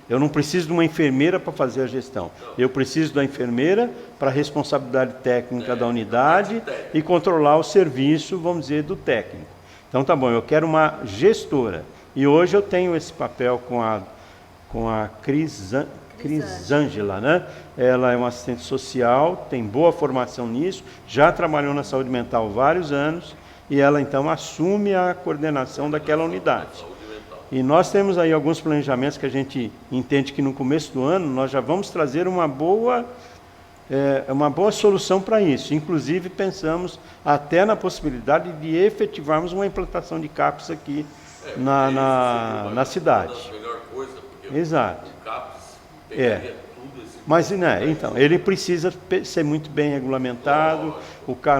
Eu não preciso de uma enfermeira para fazer a gestão. Eu preciso da enfermeira para a responsabilidade técnica da unidade e controlar o serviço, vamos dizer, do técnico. Então tá bom, eu quero uma gestora. E hoje eu tenho esse papel com a Crisângela, né? Ela é uma assistente social, tem boa formação nisso, já trabalhou na saúde mental há vários anos, e ela então assume a coordenação daquela unidade. E nós temos aí alguns planejamentos que a gente entende que no começo do ano nós já vamos trazer uma boa solução para isso. Inclusive pensamos até na possibilidade de efetivarmos uma implantação de CAPS aqui na cidade. Exato. O CAPS pegaria tudo esse... Mas, então, ele precisa ser muito bem regulamentado.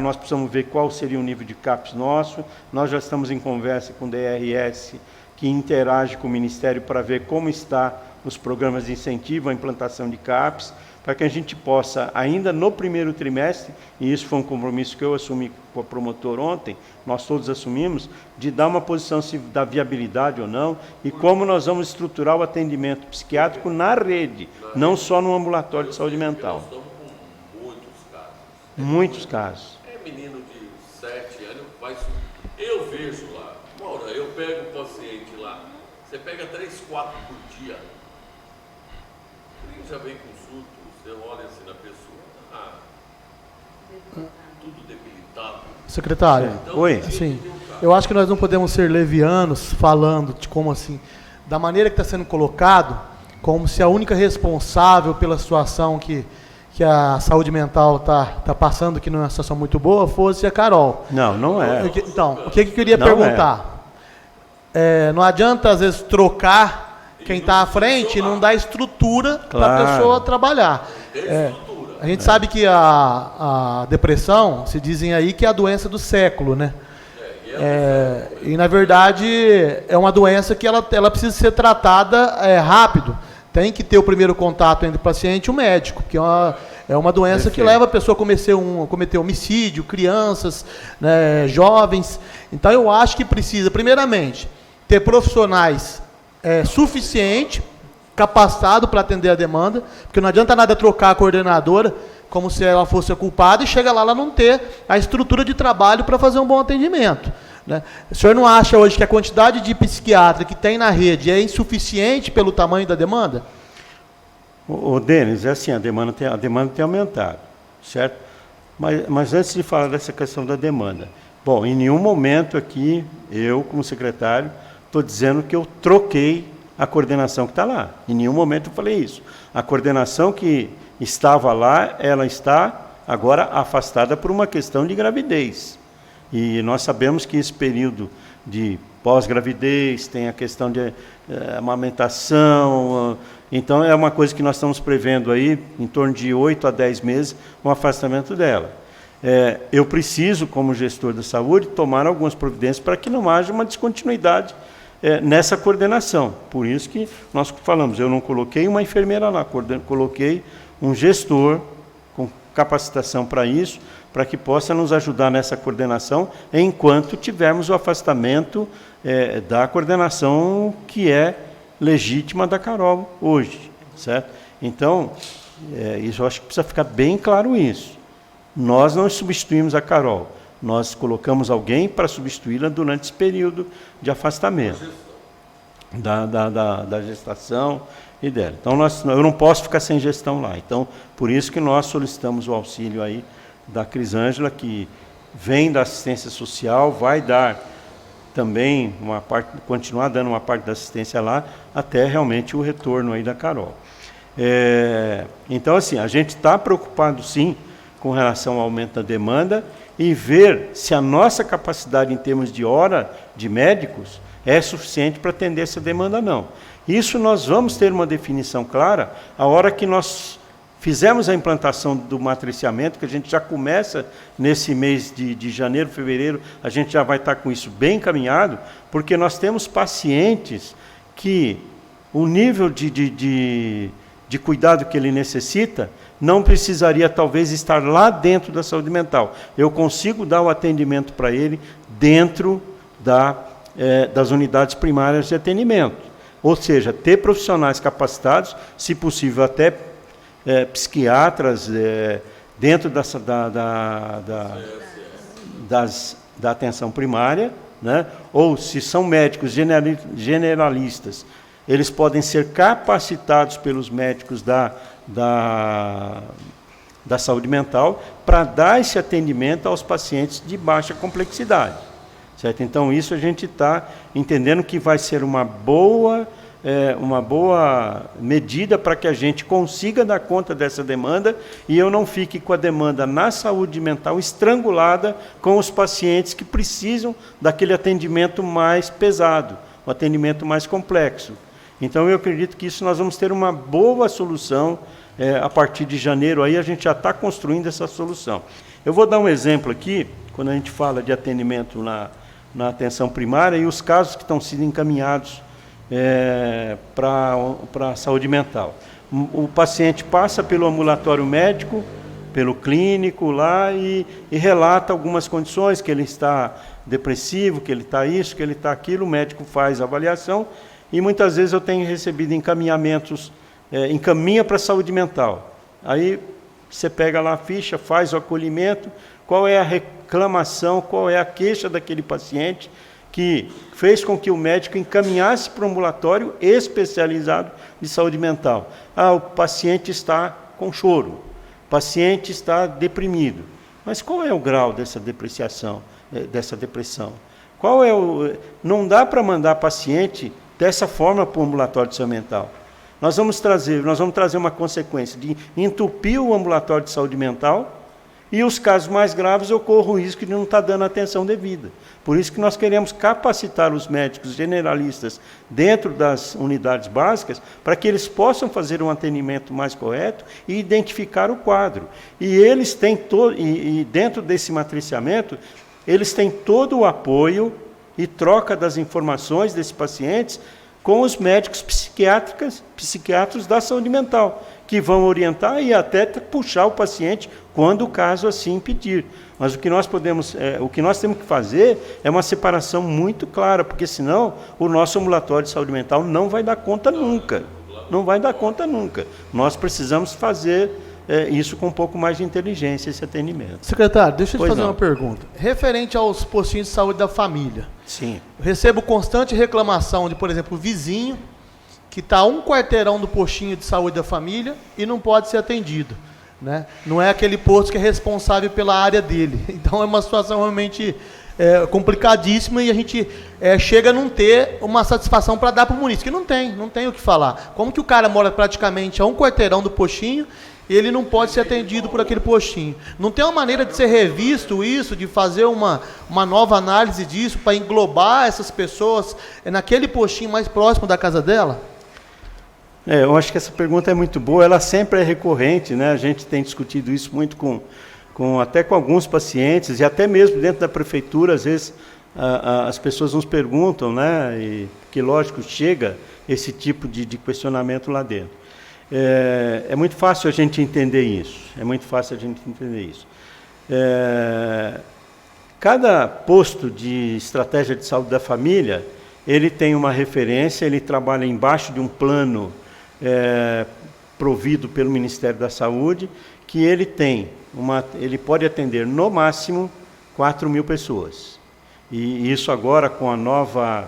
Nós precisamos ver qual seria o nível de CAPS nosso. Nós já estamos em conversa com o DRS, que interage com o Ministério para ver como está os programas de incentivo à implantação de CAPS, para que a gente possa, ainda no primeiro trimestre, e isso foi um compromisso que eu assumi com a promotora ontem, nós todos assumimos, de dar uma posição se dá viabilidade ou não, e como nós vamos estruturar o atendimento psiquiátrico na rede, não só no ambulatório de saúde mental. Nós estamos com muitos casos. Muitos casos. Menino de 7 anos, eu vejo lá, Maura, eu pego o paciente lá, você pega 3, 4 por dia, ele já vem com surto, você olha assim na pessoa, tudo debilitado. Secretário, Oi. sim, eu acho que nós não podemos ser levianos falando de como assim, da maneira que está sendo colocado, como se a única responsável pela situação que a saúde mental está passando, que não é uma situação muito boa, fosse a Carol. Não, não é. Então, o que eu queria Não perguntar? Não adianta, às vezes, trocar quem está à frente e não dar estrutura para a Claro. pessoa trabalhar. A gente sabe que a depressão, se dizem aí que é a doença do século, né? E, na verdade, é uma doença que ela precisa ser tratada rápido. Tem que ter o primeiro contato entre o paciente e o médico, que é uma doença que leva a pessoa a cometer homicídio, crianças, né, jovens. Então, eu acho que precisa, primeiramente, ter profissionais suficientes, capacitados para atender a demanda, porque não adianta nada trocar a coordenadora como se ela fosse a culpada e chega lá ela não ter a estrutura de trabalho para fazer um bom atendimento. Né? O senhor não acha hoje que a quantidade de psiquiatra que tem na rede é insuficiente pelo tamanho da demanda? O Denis, é assim, a demanda tem aumentado, certo? Mas antes de falar dessa questão da demanda, bom, em nenhum momento aqui, eu, como secretário, estou dizendo que eu troquei a coordenação que está lá. Em nenhum momento eu falei isso. A coordenação que estava lá, ela está agora afastada por uma questão de gravidez. E nós sabemos que esse período de pós-gravidez tem a questão de amamentação, então é uma coisa que nós estamos prevendo aí, em torno de 8 a 10 meses, um afastamento dela. Eu preciso, como gestor da saúde, tomar algumas providências para que não haja uma descontinuidade nessa coordenação. Por isso que nós falamos, eu não coloquei uma enfermeira lá, coloquei um gestor com capacitação para isso, para que possa nos ajudar nessa coordenação, enquanto tivermos o afastamento da coordenação que é legítima da Carol hoje, certo? Então, isso eu acho que precisa ficar bem claro isso. Nós não substituímos a Carol, nós colocamos alguém para substituí-la durante esse período de afastamento da gestação e dela. Então, eu não posso ficar sem gestão lá. Então, por isso que nós solicitamos o auxílio aí da Crisângela, que vem da assistência social, vai dar também uma parte, continuar dando uma parte da assistência lá, até realmente o retorno aí da Carol. Então, assim, a gente está preocupado, sim, com relação ao aumento da demanda e ver se a nossa capacidade em termos de hora de médicos é suficiente para atender essa demanda, não. Isso nós vamos ter uma definição clara a hora que nós fizemos a implantação do matriciamento, que a gente já começa nesse mês de janeiro, fevereiro, a gente já vai estar com isso bem encaminhado, porque nós temos pacientes que o nível de cuidado que ele necessita não precisaria, talvez, estar lá dentro da saúde mental. Eu consigo dar o atendimento para ele dentro das unidades primárias de atendimento. Ou seja, ter profissionais capacitados, se possível até psiquiatras dentro da atenção primária, né? Ou se são médicos generalistas, eles podem ser capacitados pelos médicos da saúde mental para dar esse atendimento aos pacientes de baixa complexidade. Certo? Então, isso a gente está entendendo que vai ser uma boa medida para que a gente consiga dar conta dessa demanda e eu não fique com a demanda na saúde mental estrangulada com os pacientes que precisam daquele atendimento mais pesado, um atendimento mais complexo. Então, eu acredito que isso nós vamos ter uma boa solução. A partir de janeiro, aí a gente já está construindo essa solução. Eu vou dar um exemplo aqui, quando a gente fala de atendimento na atenção primária e os casos que estão sendo encaminhados para a saúde mental. O paciente passa pelo ambulatório médico, pelo clínico lá e relata algumas condições, que ele está depressivo, que ele está isso, que ele está aquilo, o médico faz a avaliação e muitas vezes eu tenho recebido encaminhamentos, encaminha para a saúde mental. Aí você pega lá a ficha, faz o acolhimento, qual é a reclamação, qual é a queixa daquele paciente que fez com que o médico encaminhasse para um ambulatório especializado de saúde mental. O paciente está com choro, o paciente está deprimido. Mas qual é o grau dessa depreciação, dessa depressão? Não dá para mandar paciente dessa forma para o ambulatório de saúde mental. Nós vamos trazer uma consequência de entupir o ambulatório de saúde mental, e os casos mais graves ocorre o risco de não estar dando atenção devida. Por isso que nós queremos capacitar os médicos generalistas dentro das unidades básicas, para que eles possam fazer um atendimento mais correto e identificar o quadro. E eles têm e dentro desse matriciamento, eles têm todo o apoio e troca das informações desses pacientes com os médicos psiquiatras da saúde mental, que vão orientar e até puxar o paciente quando o caso assim pedir. Mas o que nós temos que fazer é uma separação muito clara, porque senão o nosso ambulatório de saúde mental não vai dar conta nunca. Não vai dar conta nunca. Nós precisamos fazer isso com um pouco mais de inteligência, esse atendimento. Secretário, deixa eu te fazer uma pergunta. Referente aos postinhos de saúde da família. Sim. Eu recebo constante reclamação de, por exemplo, o vizinho que está a um quarteirão do postinho de saúde da família e não pode ser atendido, né? Não é aquele posto que é responsável pela área dele. Então é uma situação realmente complicadíssima, e a gente chega a não ter uma satisfação para dar para o munícipe, que não tem o que falar. Como que o cara mora praticamente a um quarteirão do postinho e ele não pode ser atendido por aquele postinho? Não tem uma maneira de ser revisto isso, de fazer uma nova análise disso, para englobar essas pessoas naquele postinho mais próximo da casa dela? Eu acho que essa pergunta é muito boa, ela sempre é recorrente, né? A gente tem discutido isso muito até com alguns pacientes, e até mesmo dentro da prefeitura, às vezes as pessoas nos perguntam, né? E que, lógico, chega esse tipo de questionamento lá dentro. É muito fácil a gente entender isso. Cada posto de estratégia de saúde da família, ele tem uma referência, ele trabalha embaixo de um plano provido pelo Ministério da Saúde, que ele pode atender no máximo 4.000 pessoas. E isso agora, com a nova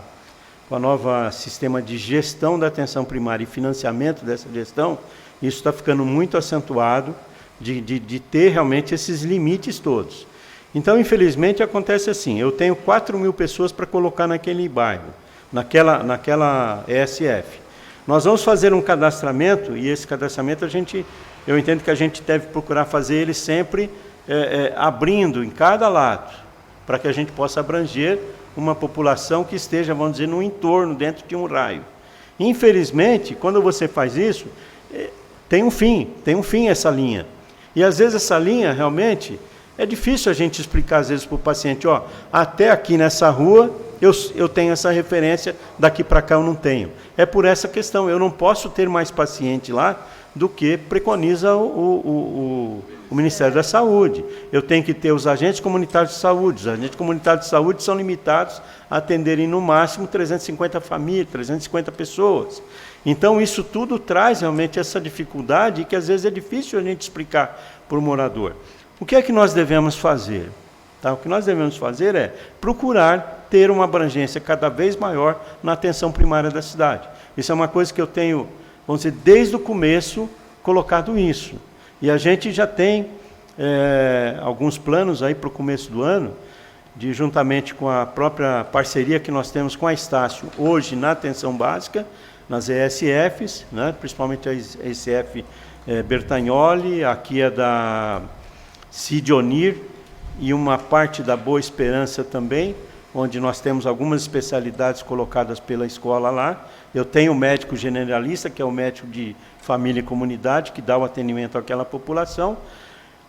sistema de gestão da atenção primária e financiamento dessa gestão, isso está ficando muito acentuado de ter realmente esses limites todos. Então, infelizmente, acontece assim, eu tenho 4.000 pessoas para colocar naquele bairro, naquela ESF. Nós vamos fazer um cadastramento, e esse cadastramento eu entendo que a gente deve procurar fazer ele sempre abrindo em cada lado, para que a gente possa abranger uma população que esteja, vamos dizer, no entorno, dentro de um raio. Infelizmente, quando você faz isso, tem um fim essa linha. E às vezes essa linha, realmente, é difícil a gente explicar, às vezes, para o paciente, até aqui nessa rua, eu tenho essa referência, daqui para cá eu não tenho. É por essa questão, eu não posso ter mais paciente lá do que preconiza o Ministério da Saúde. Eu tenho que ter os agentes comunitários de saúde. Os agentes comunitários de saúde são limitados a atenderem no máximo 350 famílias, 350 pessoas. Então isso tudo traz realmente essa dificuldade, que às vezes é difícil a gente explicar para o morador. O que é que nós devemos fazer? O que nós devemos fazer é procurar ter uma abrangência cada vez maior na atenção primária da cidade. Isso é uma coisa que eu tenho, vamos dizer, desde o começo, colocado isso. E a gente já tem alguns planos aí para o começo do ano, juntamente com a própria parceria que nós temos com a Estácio, hoje na atenção básica, nas ESFs, né, principalmente a ESF Bertagnoli, aqui é da Cidionir, e uma parte da Boa Esperança também, onde nós temos algumas especialidades colocadas pela escola lá. Eu tenho o médico generalista, que é o médico de família e comunidade, que dá o atendimento àquela população.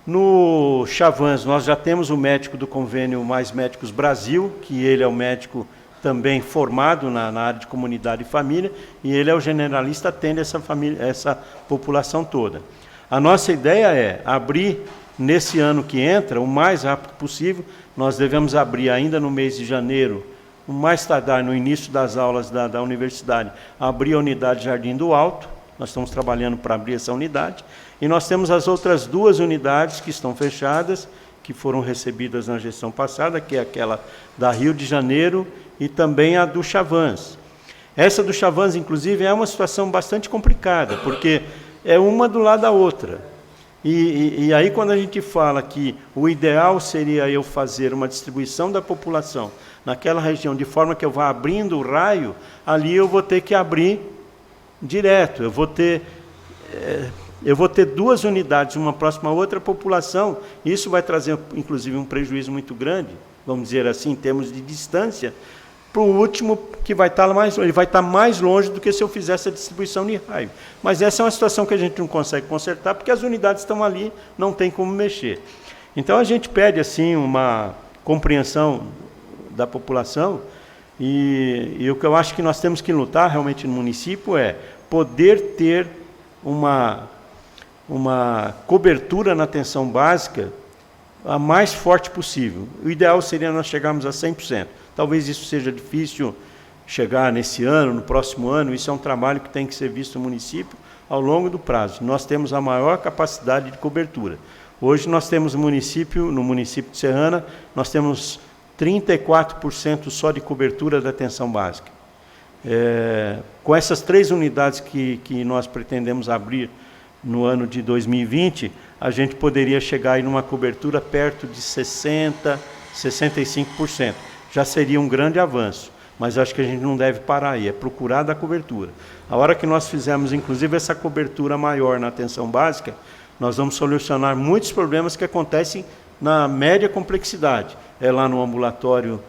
No Chavans, nós já temos o médico do convênio Mais Médicos Brasil, que ele é o médico também formado na área de comunidade e família, e ele é o generalista, atende essa população toda. A nossa ideia é abrir, nesse ano que entra, o mais rápido possível. Nós devemos abrir ainda no mês de janeiro, o mais tardar no início das aulas da universidade, abrir a unidade Jardim do Alto. Nós estamos trabalhando para abrir essa unidade. E nós temos as outras 2 unidades que estão fechadas, que foram recebidas na gestão passada, que é aquela da Rio de Janeiro e também a do Chavans. Essa do Chavans, inclusive, é uma situação bastante complicada, porque é uma do lado da outra. E aí, quando a gente fala que o ideal seria eu fazer uma distribuição da população naquela região, de forma que eu vá abrindo o raio, ali eu vou ter que abrir direto. Eu vou ter 2 unidades, uma próxima a outra população. Isso vai trazer, inclusive, um prejuízo muito grande, vamos dizer assim, em termos de distância, para o último, que vai estar mais longe. Ele vai estar mais longe do que se eu fizesse a distribuição de raio. Mas essa é uma situação que a gente não consegue consertar, porque as unidades estão ali, não tem como mexer. Então, a gente pede assim, uma compreensão da população, e o que eu acho que nós temos que lutar realmente no município é poder ter uma cobertura na atenção básica a mais forte possível. O ideal seria nós chegarmos a 100%. Talvez isso seja difícil chegar nesse ano, no próximo ano. Isso é um trabalho que tem que ser visto no município ao longo do prazo. Nós temos a maior capacidade de cobertura. Hoje nós temos no município de Serrana, nós temos 34% só de cobertura da atenção básica. Com essas 3 unidades que nós pretendemos abrir no ano de 2020, a gente poderia chegar aí numa cobertura perto de 60%, 65%. Já seria um grande avanço, mas acho que a gente não deve parar aí, é procurar dar cobertura. A hora que nós fizermos, inclusive, essa cobertura maior na atenção básica, nós vamos solucionar muitos problemas que acontecem na média complexidade. É lá no ambulatório,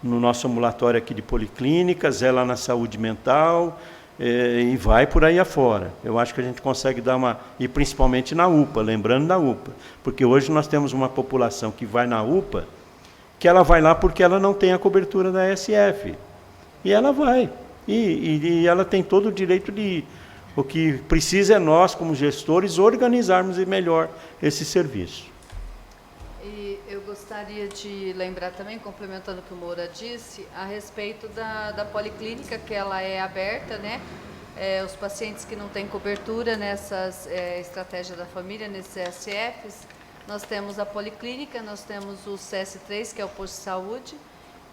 no nosso ambulatório aqui de policlínicas, é lá na saúde mental, e vai por aí afora. Eu acho que a gente consegue dar e principalmente na UPA, lembrando da UPA, porque hoje nós temos uma população que vai na UPA, que ela vai lá porque ela não tem a cobertura da SF. E ela vai. E ela tem todo o direito de ir. O que precisa é nós, como gestores, organizarmos melhor esse serviço. E eu gostaria de lembrar também, complementando o que o Moura disse, a respeito da policlínica, que ela é aberta, né? Os pacientes que não têm cobertura nessas estratégias da família, nesses SFs, nós temos a policlínica, nós temos o CS3, que é o posto de saúde,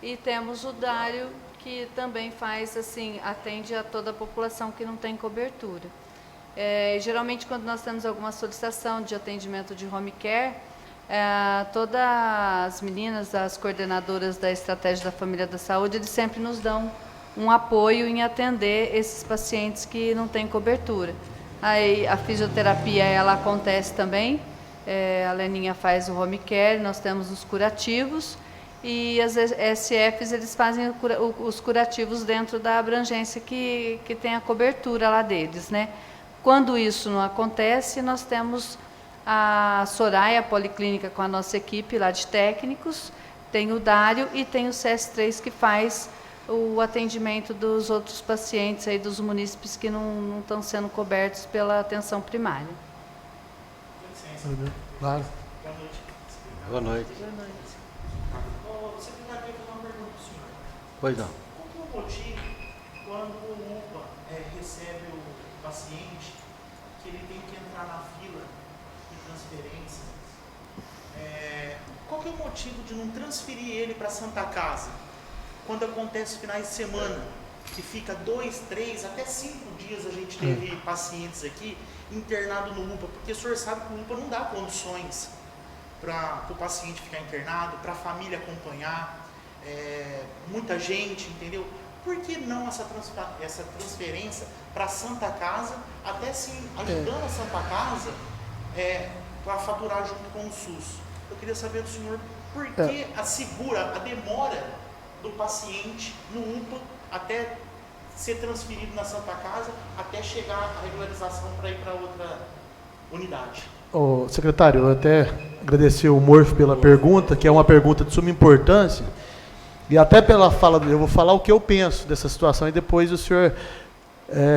e temos o Dário, que também faz, assim, atende a toda a população que não tem cobertura. Geralmente, quando nós temos alguma solicitação de atendimento de home care, todas as meninas, as coordenadoras da Estratégia da Família da Saúde, eles sempre nos dão um apoio em atender esses pacientes que não têm cobertura. Aí, a fisioterapia, ela acontece também, a Leninha faz o home care, nós temos os curativos, e as SFs, eles fazem os curativos dentro da abrangência que tem a cobertura lá deles, né? Quando isso não acontece, nós temos a Soraya, a policlínica, com a nossa equipe lá de técnicos, tem o Dário e tem o CS3 que faz o atendimento dos outros pacientes aí dos munícipes que não estão sendo cobertos pela atenção primária. Claro. Boa noite. Boa noite. Você queria fazer uma pergunta para o senhor. Pois não. Qual que é o motivo, quando o UPA recebe o paciente, que ele tem que entrar na fila de transferência? Qual que é o motivo de não transferir ele para a Santa Casa? Quando acontece finais de semana, que fica 2, 3, até 5 dias a gente teve pacientes aqui internados no UPA, porque o senhor sabe que o UPA não dá condições para o paciente ficar internado, para a família acompanhar, muita gente, entendeu? Por que não essa transferência para a Santa Casa, até sim ajudando a Santa Casa para faturar junto com o SUS? Eu queria saber do senhor por que a demora do paciente no UPA até ser transferido na Santa Casa, até chegar a regularização para ir para outra unidade. Secretário, eu até agradecer o Morf pela pergunta, que é uma pergunta de suma importância, e até pela fala dele, eu vou falar o que eu penso dessa situação e depois o senhor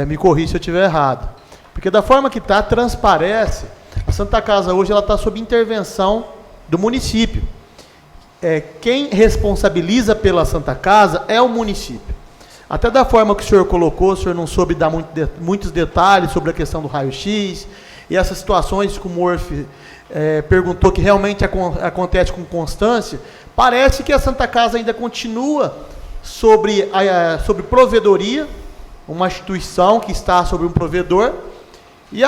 me corrige se eu estiver errado. Porque da forma que está, transparece, a Santa Casa hoje ela está sob intervenção do município. Quem responsabiliza pela Santa Casa é o município. Até da forma que o senhor colocou, o senhor não soube dar muitos detalhes sobre a questão do raio-x, e essas situações que o Morf perguntou que realmente acontece com constância, parece que a Santa Casa ainda continua sobre provedoria, uma instituição que está sobre um provedor, E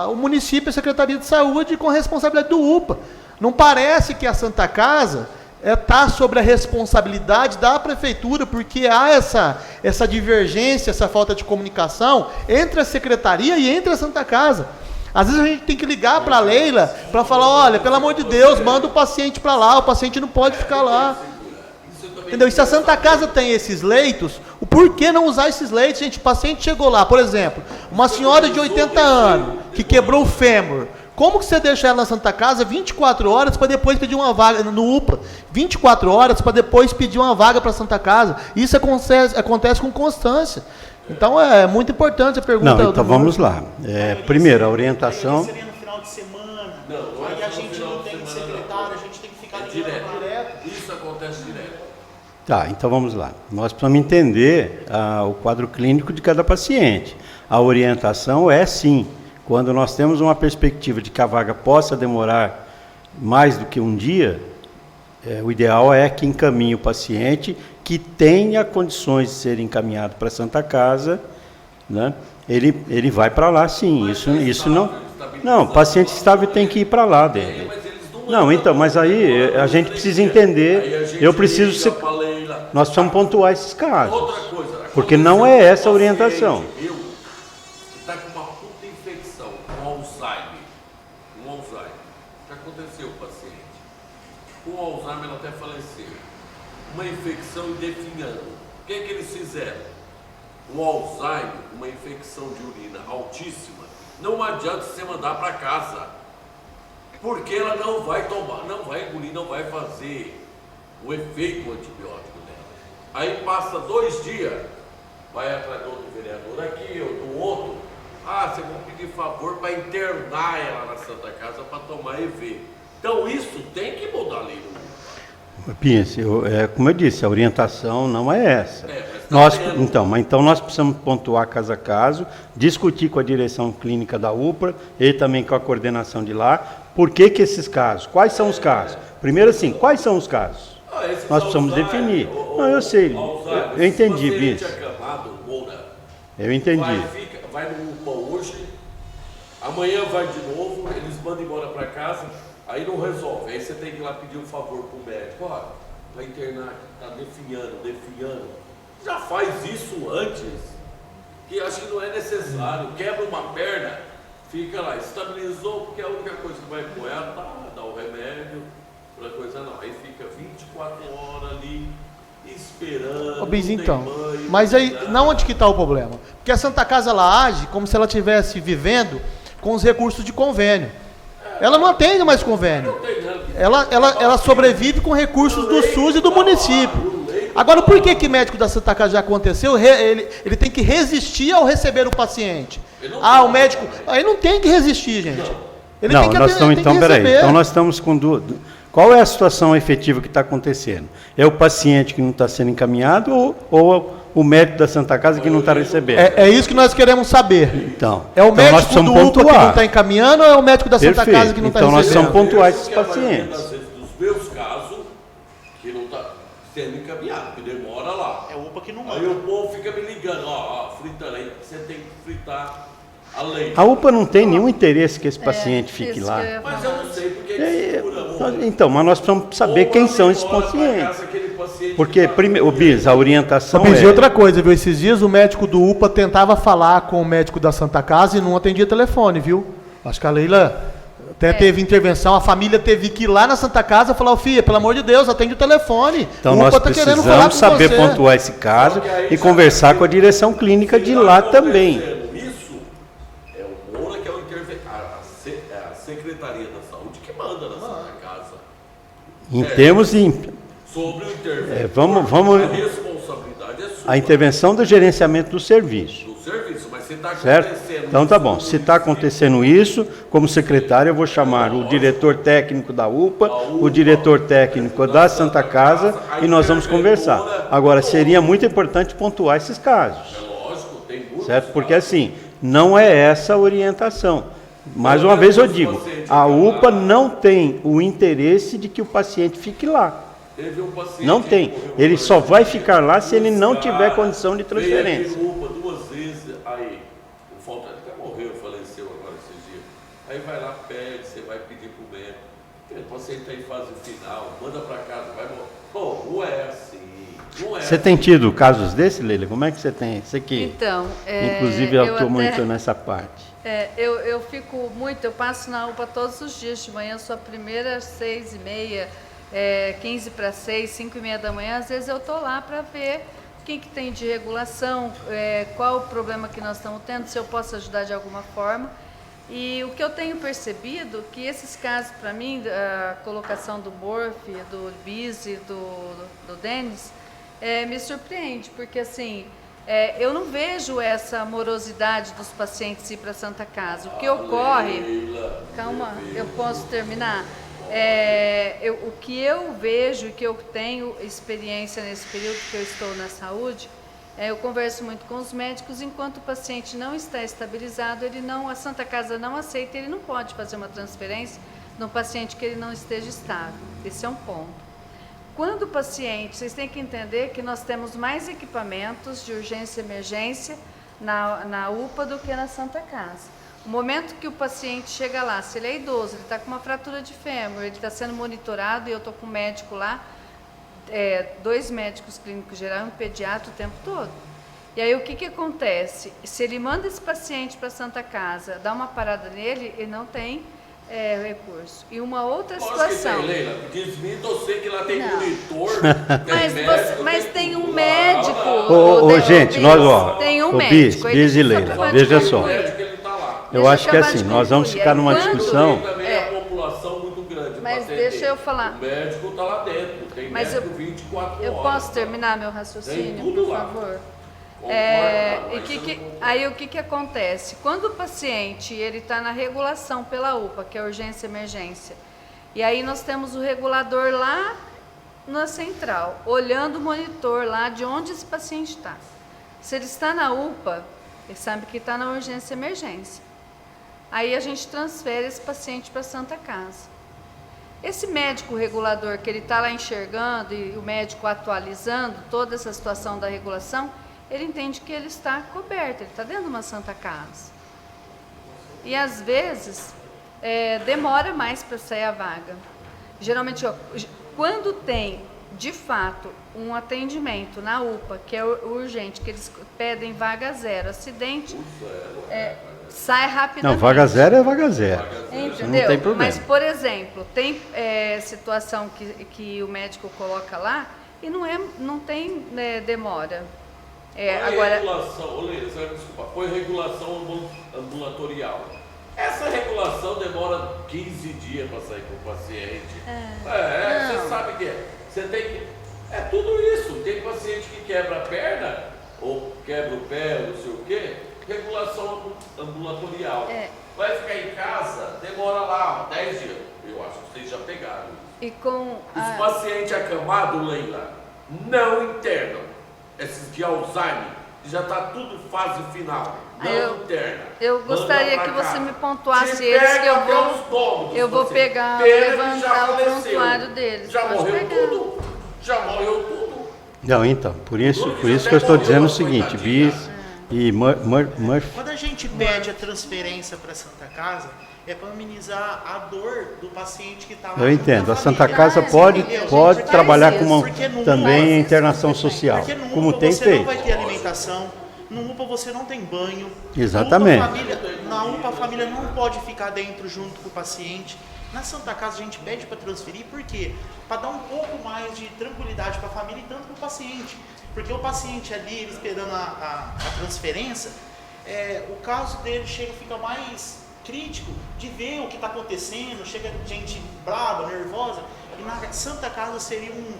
o município, a Secretaria de Saúde, com a responsabilidade do UPA. Não parece que a Santa Casa está sobre a responsabilidade da prefeitura, porque há essa divergência, essa falta de comunicação entre a secretaria e entre a Santa Casa. Às vezes a gente tem que ligar para a Leila para falar, olha, pelo amor de Deus, manda o paciente para lá, o paciente não pode ficar lá. Entendeu? E se a Santa Casa tem esses leitos, o porquê não usar esses leitos? Gente, o paciente chegou lá, por exemplo, uma senhora de 80 anos, que quebrou o fêmur. Como que você deixa ela na Santa Casa 24 horas para depois pedir uma vaga no UPA? 24 horas para depois pedir uma vaga para a Santa Casa. Isso acontece com constância. Então é muito importante a pergunta. Não, então vamos lá. Primeiro, a orientação. Seria no final de semana. Não Aí é a gente no não final de tem semana, secretário, não. a gente tem que ficar É ligando direto. Isso acontece direto. Tá, então vamos lá. Nós precisamos entender o quadro clínico de cada paciente. A orientação é sim, quando nós temos uma perspectiva de que a vaga possa demorar mais do que um dia, o ideal é que encaminhe o paciente que tenha condições de ser encaminhado para a Santa Casa, né? Ele vai para lá sim. Isso não. Não, o paciente estável tem que ir para lá dele. Não, então, mas aí a gente precisa entender. Eu preciso ser. Nós precisamos pontuar esses casos. Outra coisa, Porque não é essa a orientação. Meu, que está com uma puta infecção, um Alzheimer. O que aconteceu, paciente? Com o Alzheimer ela até faleceu. Uma infecção indefinhando. O que eles fizeram? O Alzheimer, uma infecção de urina altíssima, não adianta você mandar para casa. Porque ela não vai tomar, não vai engolir, não vai fazer o efeito antibiótico dela. Aí passa 2 dias, vai atrás do outro vereador aqui, ou do outro. Você vai pedir favor para internar ela na Santa Casa para tomar EV. Então isso tem que mudar a lei do mundo. Pense, como eu disse, a orientação não é essa. Então nós precisamos pontuar caso a caso, discutir com a direção clínica da UPA e também com a coordenação de lá, por que esses casos, quais são os casos? Primeiro assim, quais são os casos? Nós precisamos definir. Não, eu sei, eu entendi, Vince. Eu entendi. Vai no UPA hoje, amanhã vai de novo, eles mandam embora para casa. Aí não resolve, aí você tem que ir lá pedir um favor pro médico, vai internar, tá definhando. Já faz isso antes, que acho que não é necessário. Quebra uma perna, fica lá, estabilizou, porque a única coisa que vai com ela, dá o remédio, outra coisa não. Aí fica 24 horas ali, esperando. Bis, então, mas aí, não onde que está o problema? Porque a Santa Casa, ela age como se ela estivesse vivendo com os recursos de convênio. Ela não atende mais convênio. Ela sobrevive com recursos do SUS e do município. Agora, por que médico da Santa Casa já aconteceu? Ele tem que resistir ao receber o paciente. O médico... Aí não tem que resistir, gente. Ele tem que atender, então, peraí. Então, nós estamos com duas... Qual é a situação efetiva que está acontecendo? É o paciente que não está sendo encaminhado ou o médico da Santa Casa que não está recebendo? É isso que nós queremos saber. Então, é o médico do UPA que não está encaminhando ou é o médico da Santa Casa que não está recebendo? Então nós precisamos pontuar esses pacientes. Às vezes, nos meus casos, que não está sendo encaminhado, que demora lá. É o UPA que não manda. Aí o povo fica me ligando, fritando aí, você tem que fritar a lei. A UPA não tem nenhum interesse que esse paciente fique lá. Mas eu não sei porque ele segura. Então, mas nós precisamos saber quem são esses pacientes. Porque, primeiro, Bis, a orientação E outra coisa, viu? Esses dias o médico do UPA tentava falar com o médico da Santa Casa e não atendia telefone, viu? Acho que a Leila até teve intervenção, a família teve que ir lá na Santa Casa e falar, filha, pelo amor de Deus, atende o telefone. Então nós precisamos saber pontuar esse caso e conversar com a direção clínica de lá também. Isso é o Moura que é o a Secretaria da Saúde que manda na Santa Casa. Em termos de... Sobre o interventor, vamos, a responsabilidade é sua. A intervenção do gerenciamento do serviço. Do serviço, mas se está acontecendo... Certo? Então tá bom, se está acontecendo isso, como secretário eu vou chamar o diretor técnico da UPA, o diretor técnico da Santa Casa e nós vamos conversar. Agora, seria muito importante pontuar esses casos. É lógico, tem muitos. Certo? Porque assim, não é essa a orientação. Mais uma vez eu digo, a UPA não tem o interesse de que o paciente fique lá. Não tem. Ele só vai ficar lá se ele não tiver condição de transferência. Veio UPA 2 vezes, aí o falta, ele até morreu, faleceu agora esses dias. Aí vai lá, pede, você vai pedir pro médico. O paciente está em fase final, manda para casa, vai morrer. Pô, não é assim, não é. Você tem tido casos desse, Leila? Como é que você tem? Você que, Então, inclusive, atuou muito nessa parte. Eu fico muito, eu passo na UPA todos os dias de manhã, sou a primeira às 6h30, 15 para 6, 5h30 da manhã, às vezes eu estou lá para ver o que tem de regulação, qual o problema que nós estamos tendo, se eu posso ajudar de alguma forma. E o que eu tenho percebido, que esses casos, para mim, a colocação do Borf, do Bis e do Denis, me surpreende, porque assim, eu não vejo essa morosidade dos pacientes ir para a Santa Casa. O que ocorre... Calma, eu posso terminar? O que eu vejo e que eu tenho experiência nesse período que eu estou na saúde, eu converso muito com os médicos, enquanto o paciente não está estabilizado, a Santa Casa não aceita, ele não pode fazer uma transferência no paciente que ele não esteja estável. Esse é um ponto. Quando o paciente, vocês têm que entender que nós temos mais equipamentos de urgência e emergência na UPA do que na Santa Casa. O momento que o paciente chega lá, se ele é idoso, ele está com uma fratura de fêmur, ele está sendo monitorado e eu estou com um médico lá, 2 médicos clínicos gerais e um pediatra o tempo todo. E aí o que acontece? Se ele manda esse paciente para a Santa Casa, dá uma parada nele, ele não tem recurso. E uma outra situação... Que tem, Leila, porque eu sei que lá tem não. Monitor, tem médico, mas tem um médico... Gente, nós, tem um médico. Bis e Leila, veja só. Eu acho que assim, nós vamos ficar numa discussão... Também a população muito grande. Mas deixa eu falar. O médico está lá dentro, tem mas médico 24 horas. Eu posso terminar meu raciocínio, por favor? Aí o que acontece? Quando o paciente ele está na regulação pela UPA, que é urgência e emergência, e aí nós temos o regulador lá na central, olhando o monitor lá de onde esse paciente está. Se ele está na UPA, ele sabe que está na urgência e emergência. Aí a gente transfere esse paciente para a Santa Casa. Esse médico regulador que ele está lá enxergando e o médico atualizando toda essa situação da regulação, ele entende que ele está coberto, ele está dentro de uma Santa Casa. E às vezes demora mais para sair a vaga. Geralmente, quando tem de fato um atendimento na UPA, que é urgente, que eles pedem vaga zero, acidente, sai rapidamente. Não, vaga zero é vaga zero. Entendeu? Não tem problema. Mas, por exemplo, tem situação que o médico coloca lá e não tem demora. Agora, regulação, Leila, desculpa, põe regulação ambulatorial. Essa regulação demora 15 dias para sair com o paciente. Você sabe que você tem que... É tudo isso. Tem paciente que quebra a perna ou quebra o pé, não sei o quê. Regulação ambulatorial. Vai ficar em casa, demora lá 10 dias. Eu acho que vocês já pegaram. E com os pacientes acamados, Leila, não internam. Esses de Alzheimer, já está tudo fase final. Não interna. Eu gostaria que você me pontuasse eles, que eu vou pegar, levantar o prontuário deles. Já morreu tudo. Já morreu tudo. Não, então, por isso que eu estou dizendo o seguinte, Bis e Murphy. Quando a gente pede a transferência para a Santa Casa, é para amenizar a dor do paciente que está lá. Eu entendo, a Santa Casa pode trabalhar com também a internação social, como tem feito. Você não vai ter alimentação, no UPA você não tem banho. Exatamente. Na UPA a família não pode ficar dentro junto com o paciente. Na Santa Casa a gente pede para transferir, por quê? Para dar um pouco mais de tranquilidade para a família e tanto para o paciente. Porque o paciente ali, ele esperando a transferência, o caso dele fica mais crítico de ver o que está acontecendo, chega gente brava, nervosa, e na Santa Casa seria um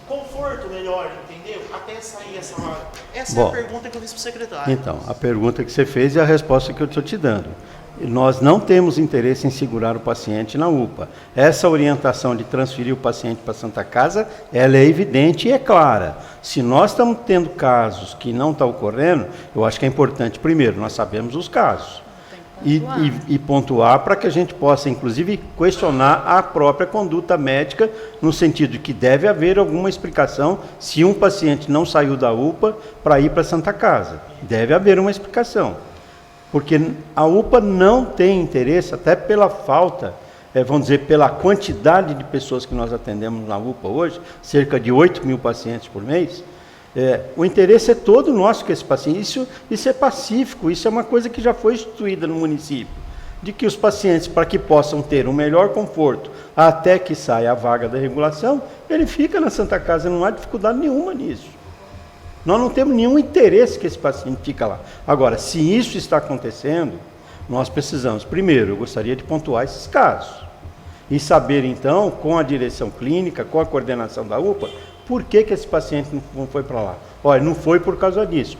conforto melhor, entendeu? Até sair essa vaga. Essa é a pergunta que eu fiz para o secretário. Então, a pergunta que você fez e a resposta que eu estou te dando. Nós não temos interesse em segurar o paciente na UPA. Essa orientação de transferir o paciente para a Santa Casa, ela é evidente e é clara. Se nós estamos tendo casos que não estão ocorrendo, eu acho que é importante, primeiro, nós sabemos os casos. E pontuar para que a gente possa, inclusive, questionar a própria conduta médica, no sentido de que deve haver alguma explicação se um paciente não saiu da UPA para ir para a Santa Casa. Deve haver uma explicação. porque a UPA não tem interesse, até pela falta, vamos dizer, pela quantidade de pessoas que nós atendemos na UPA hoje, cerca de 8 mil pacientes por mês, o interesse é todo nosso com esse paciente. Isso é pacífico, isso é uma coisa que já foi instituída no município, de que os pacientes, para que possam ter um melhor conforto, até que saia a vaga da regulação, ele fica na Santa Casa, não há dificuldade nenhuma nisso. Nós não temos nenhum interesse que esse paciente fique lá. Agora, se isso está acontecendo, nós precisamos, primeiro, eu gostaria de pontuar esses casos, e saber então, com a direção clínica, com a coordenação da UPA, por que esse paciente não foi para lá? Olha, não foi por causa disso.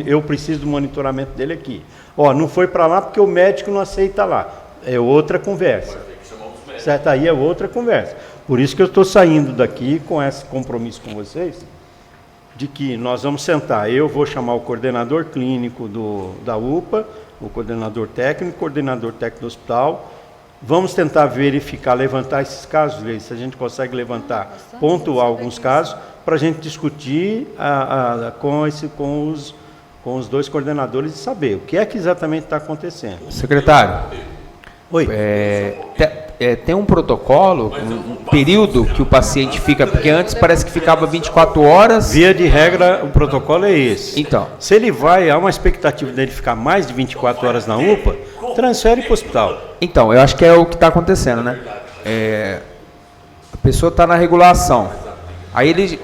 Eu preciso do monitoramento dele aqui. Não foi para lá porque o médico não aceita lá. É outra conversa. Certo? Aí é outra conversa. Por isso que eu estou saindo daqui com esse compromisso com vocês, de que nós vamos sentar. Eu vou chamar o coordenador clínico da UPA, o coordenador técnico do hospital. Vamos tentar verificar, levantar esses casos, se a gente consegue levantar, pontuar alguns casos, para a gente discutir com os dois coordenadores e saber o que é que exatamente está acontecendo. Secretário, Oi. Tem um protocolo, um período que o paciente fica, porque antes parece que ficava 24 horas. Via de regra, o protocolo é esse. Então. Se ele há uma expectativa dele ficar mais de 24 horas na UPA, transfere para o hospital. Então, eu acho que é o que está acontecendo, né? A pessoa está na regulação. Aí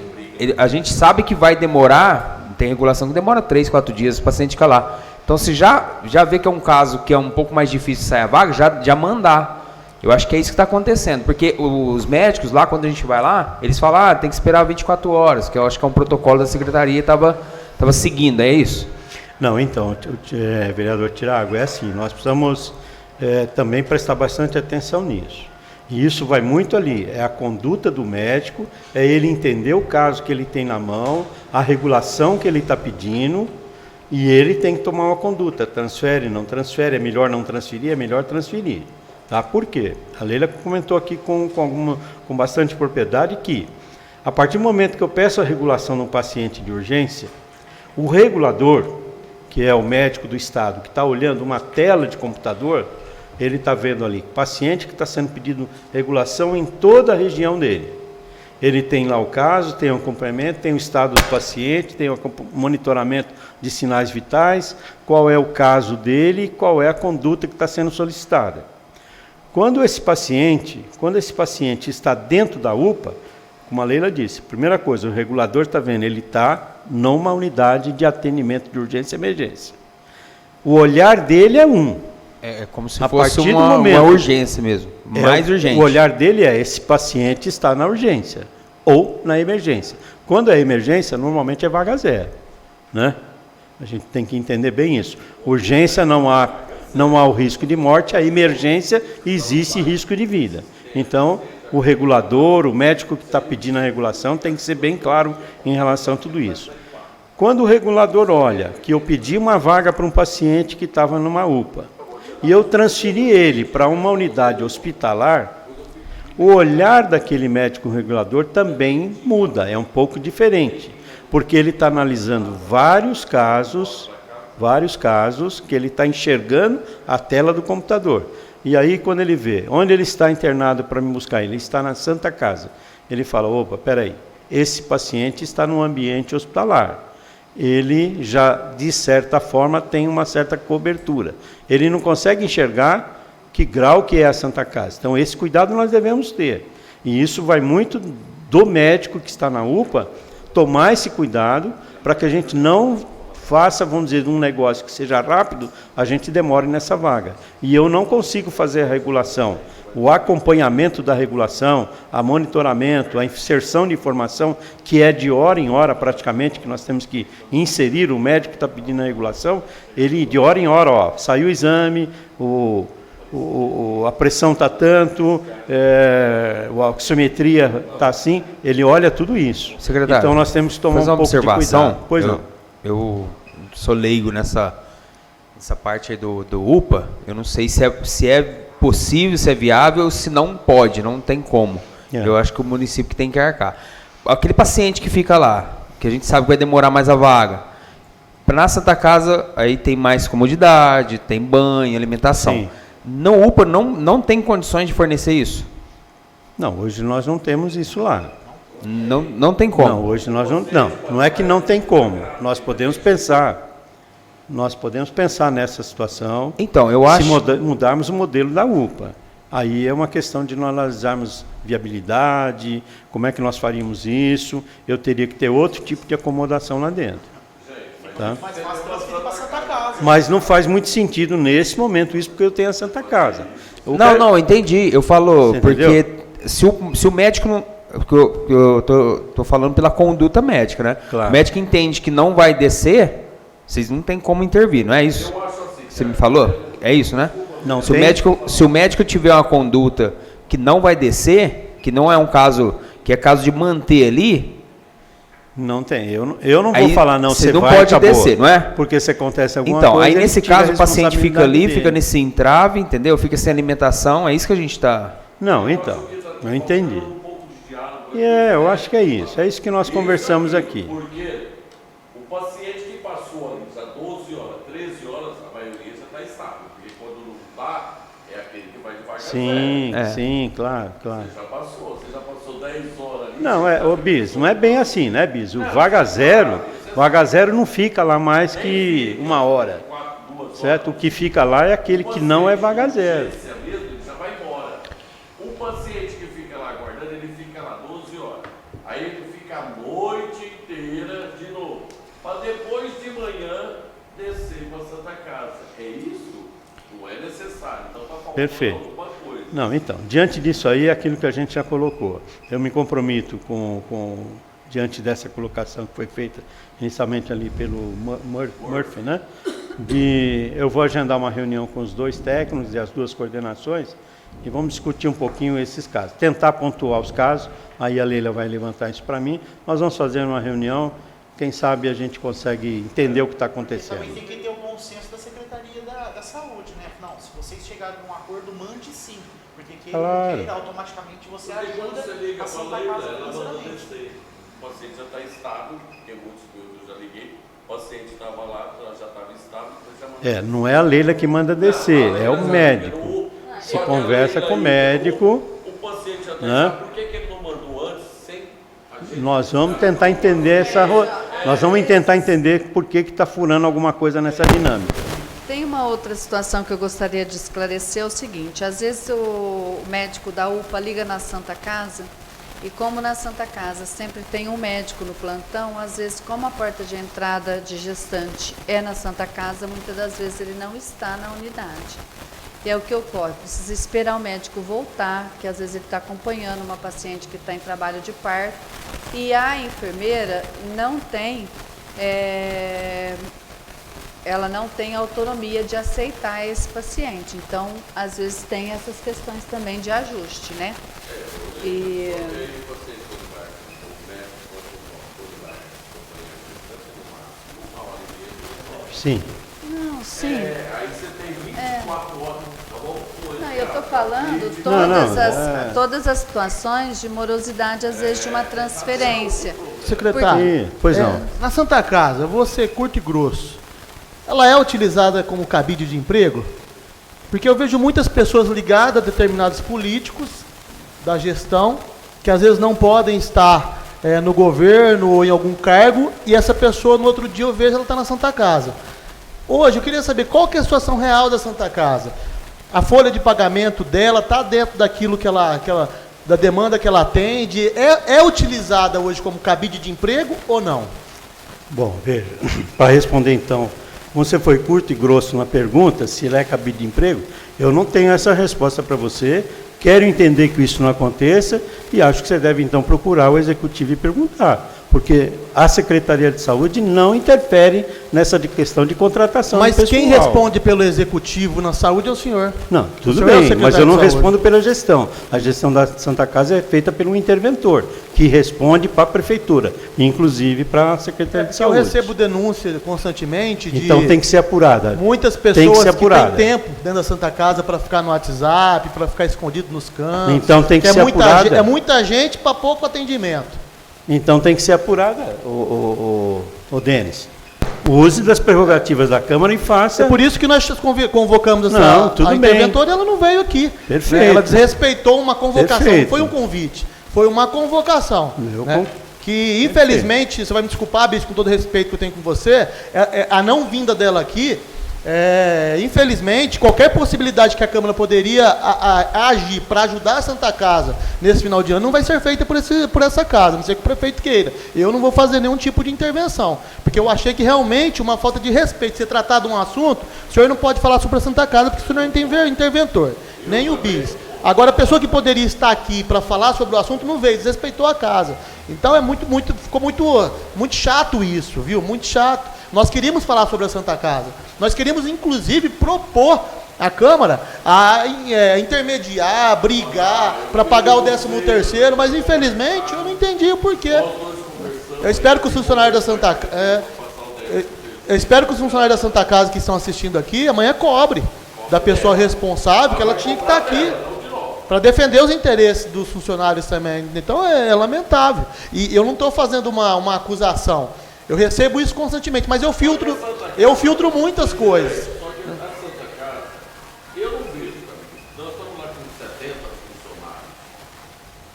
a gente sabe que vai demorar, tem regulação que demora 3, 4 dias o paciente fica lá. Então, se já vê que é um caso que é um pouco mais difícil sair a vaga, já mandar. Eu acho que é isso que está acontecendo, porque os médicos lá, quando a gente vai lá, eles falam, tem que esperar 24 horas, que eu acho que é um protocolo da secretaria estava seguindo, é isso? Não, então, vereador Tiago, é assim, nós precisamos também prestar bastante atenção nisso. E isso vai muito ali, é a conduta do médico, é ele entender o caso que ele tem na mão, a regulação que ele está pedindo, e ele tem que tomar uma conduta, transfere, não transfere, é melhor não transferir, é melhor transferir. Tá? Por quê? A Leila comentou aqui com bastante propriedade que, a partir do momento que eu peço a regulação no paciente de urgência, o regulador, que é o médico do estado, que está olhando uma tela de computador, ele está vendo ali, paciente que está sendo pedido regulação em toda a região dele. Ele tem lá o caso, tem o acompanhamento, tem o estado do paciente, tem o monitoramento de sinais vitais, qual é o caso dele, qual é a conduta que está sendo solicitada. Quando esse paciente está dentro da UPA, como a Leila disse, primeira coisa, o regulador está vendo, ele está numa unidade de atendimento de urgência e emergência. O olhar dele é É como se fosse uma urgência mesmo, mais urgente. O olhar dele esse paciente está na urgência ou na emergência. Quando é emergência, normalmente é vaga zero, né? A gente tem que entender bem isso. Urgência não há o risco de morte, a emergência existe risco de vida. Então, o regulador, o médico que está pedindo a regulação tem que ser bem claro em relação a tudo isso. Quando o regulador olha que eu pedi uma vaga para um paciente que estava numa UPA e eu transferi ele para uma unidade hospitalar, o olhar daquele médico regulador também muda, é um pouco diferente, porque ele está analisando vários casos que ele está enxergando a tela do computador. E aí, quando ele vê onde ele está internado para me buscar, ele está na Santa Casa, ele fala, opa, peraí, esse paciente está num ambiente hospitalar. Ele já, de certa forma, tem uma certa cobertura. Ele não consegue enxergar que grau que é a Santa Casa. Então, esse cuidado nós devemos ter. E isso vai muito do médico que está na UPA tomar esse cuidado para que a gente não faça, vamos dizer, um negócio que seja rápido, a gente demore nessa vaga. E eu não consigo fazer a regulação, o acompanhamento da regulação, a monitoramento, a inserção de informação, que é de hora em hora praticamente, que nós temos que inserir, o médico que está pedindo a regulação, ele de hora em hora, saiu o exame, a pressão está tanto, a oximetria está assim, ele olha tudo isso. Secretário, então nós temos que tomar um pouco de cuidado. Pois não. Eu sou leigo nessa parte aí do UPA, eu não sei se é possível, se é viável, se não pode, não tem como. Eu acho que o município que tem que arcar. Aquele paciente que fica lá, que a gente sabe que vai demorar mais a vaga, Na Santa Casa, aí tem mais comodidade, tem banho, alimentação. Sim. No UPA não tem condições de fornecer isso? Não, hoje nós não temos isso lá. Não tem como? Não, hoje nós não... Não é que não tem como. Nós podemos pensar nessa situação. Então, eu acho... Se mudarmos o modelo da UPA. Aí é uma questão de nós analisarmos viabilidade, como é que nós faríamos isso. Eu teria que ter outro tipo de acomodação lá dentro. Tá? Mais fácil transferir para Santa Casa. Mas não faz muito sentido nesse momento isso, porque eu tenho a Santa Casa. Não, entendi. Eu falo, Você porque entendeu? se o médico não... Eu tô falando pela conduta médica, né? Claro. O médico entende que não vai descer, vocês não tem como intervir, não é isso? Você me falou? É isso, né? Não se, tem. se o médico tiver uma conduta que não vai descer, que não é um caso, que é caso de manter ali... Não tem. Eu não vou Aí falar, não, você não vai, pode acabou. descer, não é? Porque se acontece alguma Então, coisa... aí ele nesse tira a caso o paciente fica ali, responsabilidade fica dele. nesse entrave, entendeu? Fica sem alimentação, é isso que a gente está... Não, então, eu entendi. Eu acho que é isso. É isso que nós conversamos aqui. Porque o paciente que passou ali já 12 horas, 13 horas, a maioria já está estável. Porque quando não está, é aquele que vai devagar. Sim, É. sim, claro, claro. Você já passou 10 horas ali. Não, ô Bis, não é bem assim, né, Bis? O vaga zero não fica lá mais que 1 hora, certo? O que fica lá é aquele que não é vaga zero. Mesmo, ele já vai embora. O paciente que fica lá aguardando, ele fica lá 12 horas. Aí ele fica a noite inteira de novo. Para depois de manhã descer para Santa Casa. É isso? Não é necessário. Então está faltando Perfeito. alguma coisa. Não, então, diante disso aí é aquilo que a gente já colocou. Eu me comprometo diante dessa colocação que foi feita inicialmente ali pelo Murphy, né? Eu vou agendar uma reunião com os 2 técnicos e as 2 coordenações e vamos discutir um pouquinho esses casos. Tentar pontuar os casos, aí a Leila vai levantar isso para mim. Nós vamos fazer uma reunião, quem sabe a gente consegue entender o que está acontecendo. Também tem que ter o consenso da Secretaria da Saúde, né? Não, se vocês chegarem num acordo, mande sim. Porque Claro. automaticamente você Porque quando ajuda você liga a para a Santa Leila, Casa ela manda financeiramente. descer. O paciente já está estável, porque muitos eu já liguei. O paciente estava lá, já estava estável, então já mandou. Não é a Leila que manda descer, é o médico. Se conversa com o médico, O paciente já está né? estável, por que ele não mandou antes sem a gente? nós vamos tentar entender nós vamos tentar entender por que está furando alguma coisa nessa dinâmica. Tem uma outra situação que eu gostaria de esclarecer, é o seguinte, às vezes o médico da UPA liga na Santa Casa, e como na Santa Casa sempre tem um médico no plantão, às vezes como a porta de entrada de gestante é na Santa Casa, muitas das vezes ele não está na unidade. E é o que ocorre, precisa esperar o médico voltar, que às vezes ele está acompanhando uma paciente que está em trabalho de parto, e a enfermeira não tem... ela não tem autonomia de aceitar esse paciente. Então, às vezes tem essas questões também de ajuste, né? E Sim. não, sim. Aí você tem 24 horas, tá bom? Não, eu estou falando Não, todas as situações de morosidade, às vezes, de uma transferência. Secretário, Pois não. na Santa Casa, vou ser curto e grosso. Ela é utilizada como cabide de emprego? Porque eu vejo muitas pessoas ligadas a determinados políticos da gestão, que às vezes não podem estar no governo ou em algum cargo, e essa pessoa, no outro dia, eu vejo ela está na Santa Casa. Hoje, eu queria saber qual que é a situação real da Santa Casa. A folha de pagamento dela está dentro daquilo da demanda que ela atende? É utilizada hoje como cabide de emprego ou não? Bom, veja, para responder então, você foi curto e grosso na pergunta, se ela é cabide de emprego, eu não tenho essa resposta para você, quero entender que isso não aconteça e acho que você deve então procurar o executivo e perguntar, porque a Secretaria de Saúde não interfere nessa questão de contratação Mas de pessoal. quem responde pelo executivo na saúde é o senhor. Não, tudo senhor é o bem, secretário mas eu não de saúde. respondo pela gestão. A gestão da Santa Casa é feita pelo interventor, que responde para a prefeitura, inclusive para a Secretaria de Eu Saúde. recebo denúncia constantemente de Então tem que ser apurada. muitas Tem que pessoas ser que apurada. têm tempo dentro da Santa Casa para ficar no WhatsApp, para ficar escondido nos cantos. Então tem que ser muita apurada. É muita gente para pouco atendimento. Então tem que ser apurada, o Denis. use das prerrogativas da Câmara e faça. É por isso que nós convocamos a interventora e ela não veio aqui. Perfeito. Ela desrespeitou uma convocação, Perfeito. não foi um convite, foi uma convocação. Que, infelizmente, você vai me desculpar, Bispo, com todo o respeito que eu tenho com você, a não vinda dela aqui, infelizmente, qualquer possibilidade que a Câmara poderia agir para ajudar a Santa Casa nesse final de ano não vai ser feita por essa casa, a não ser que o prefeito queira. Eu não vou fazer nenhum tipo de intervenção, porque eu achei que realmente uma falta de respeito, ser tratado um assunto, o senhor não pode falar sobre a Santa Casa, porque o senhor não tem interventor, nem o bis. Agora, a pessoa que poderia estar aqui para falar sobre o assunto não veio, desrespeitou a casa. Então, ficou muito chato isso, viu? Muito chato. Nós queríamos falar sobre a Santa Casa. Nós queríamos, inclusive, propor à Câmara a intermediar, brigar, para pagar o 13º, mas, infelizmente, eu não entendi o porquê. Eu espero que os funcionários da Santa Casa... eu espero que os funcionários da Santa Casa que estão assistindo aqui, amanhã cobre da pessoa responsável, que ela tinha que estar aqui para defender os interesses dos funcionários também. Então é lamentável. E eu não estou fazendo uma acusação. Eu recebo isso constantemente, mas eu filtro muitas coisas. Eu não vejo, nós estamos lá com 70 funcionários.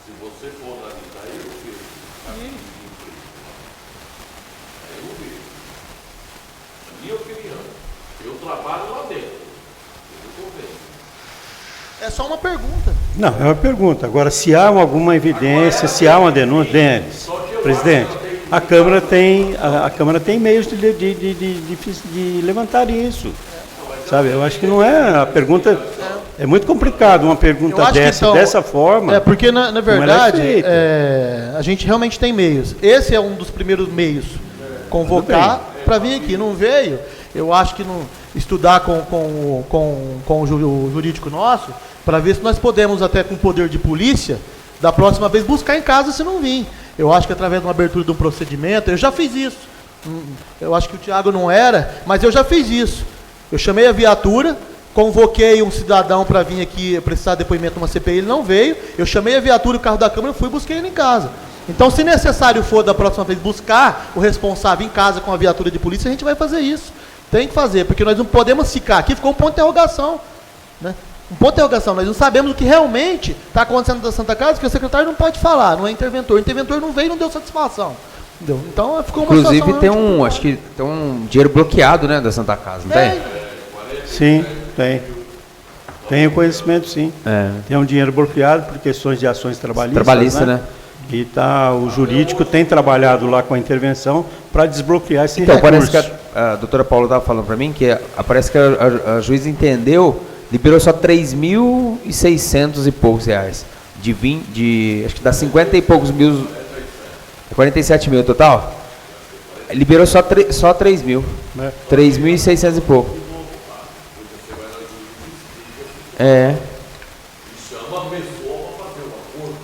Se você for analisar, eu vejo. Eu não vejo. Na minha opinião, eu trabalho lá dentro. Eu estou vendo. É só uma pergunta. Não, é uma pergunta. Agora, se há alguma evidência, se há uma denúncia, Denis, presidente, a Câmara tem meios de levantar isso. Sabe, eu acho que não é a pergunta. É muito complicado uma pergunta dessa forma. Porque, na verdade, a gente realmente tem meios. Esse é um dos primeiros meios. Convocar para vir aqui. Não veio. Eu acho que estudar com o jurídico nosso, para ver se nós podemos, até com o poder de polícia, da próxima vez buscar em casa se não vir. Eu acho que através de uma abertura de um procedimento, eu já fiz isso. Eu acho que o Tiago não era, mas eu já fiz isso. Eu chamei a viatura, convoquei um cidadão para vir aqui prestar depoimento numa CPI, ele não veio. Eu chamei a viatura, o carro da Câmara, fui e busquei ele em casa. Então, se necessário for da próxima vez buscar o responsável em casa com a viatura de polícia, a gente vai fazer isso. Tem que fazer, porque nós não podemos ficar aqui, ficou um ponto de interrogação. Né? Um ponto de interrogação, nós não sabemos o que realmente está acontecendo da Santa Casa, porque o secretário não pode falar, não é interventor. O interventor não veio e não deu satisfação. Entendeu? Então ficou uma Inclusive situação... acho que tem um dinheiro bloqueado, né, da Santa Casa, não tem? Sim, tem. Tenho conhecimento, sim. Tem um dinheiro bloqueado por questões de ações trabalhistas. Né? E o jurídico tem trabalhado lá com a intervenção para desbloquear esse recurso. Parece que a doutora Paula estava falando para mim que parece que a juíza entendeu, liberou só 3.600 e poucos reais. Acho que dá 50 e poucos mil, 47 mil total. Liberou só 3 mil. 3.600 e pouco. Chama a pessoa para fazer o acordo.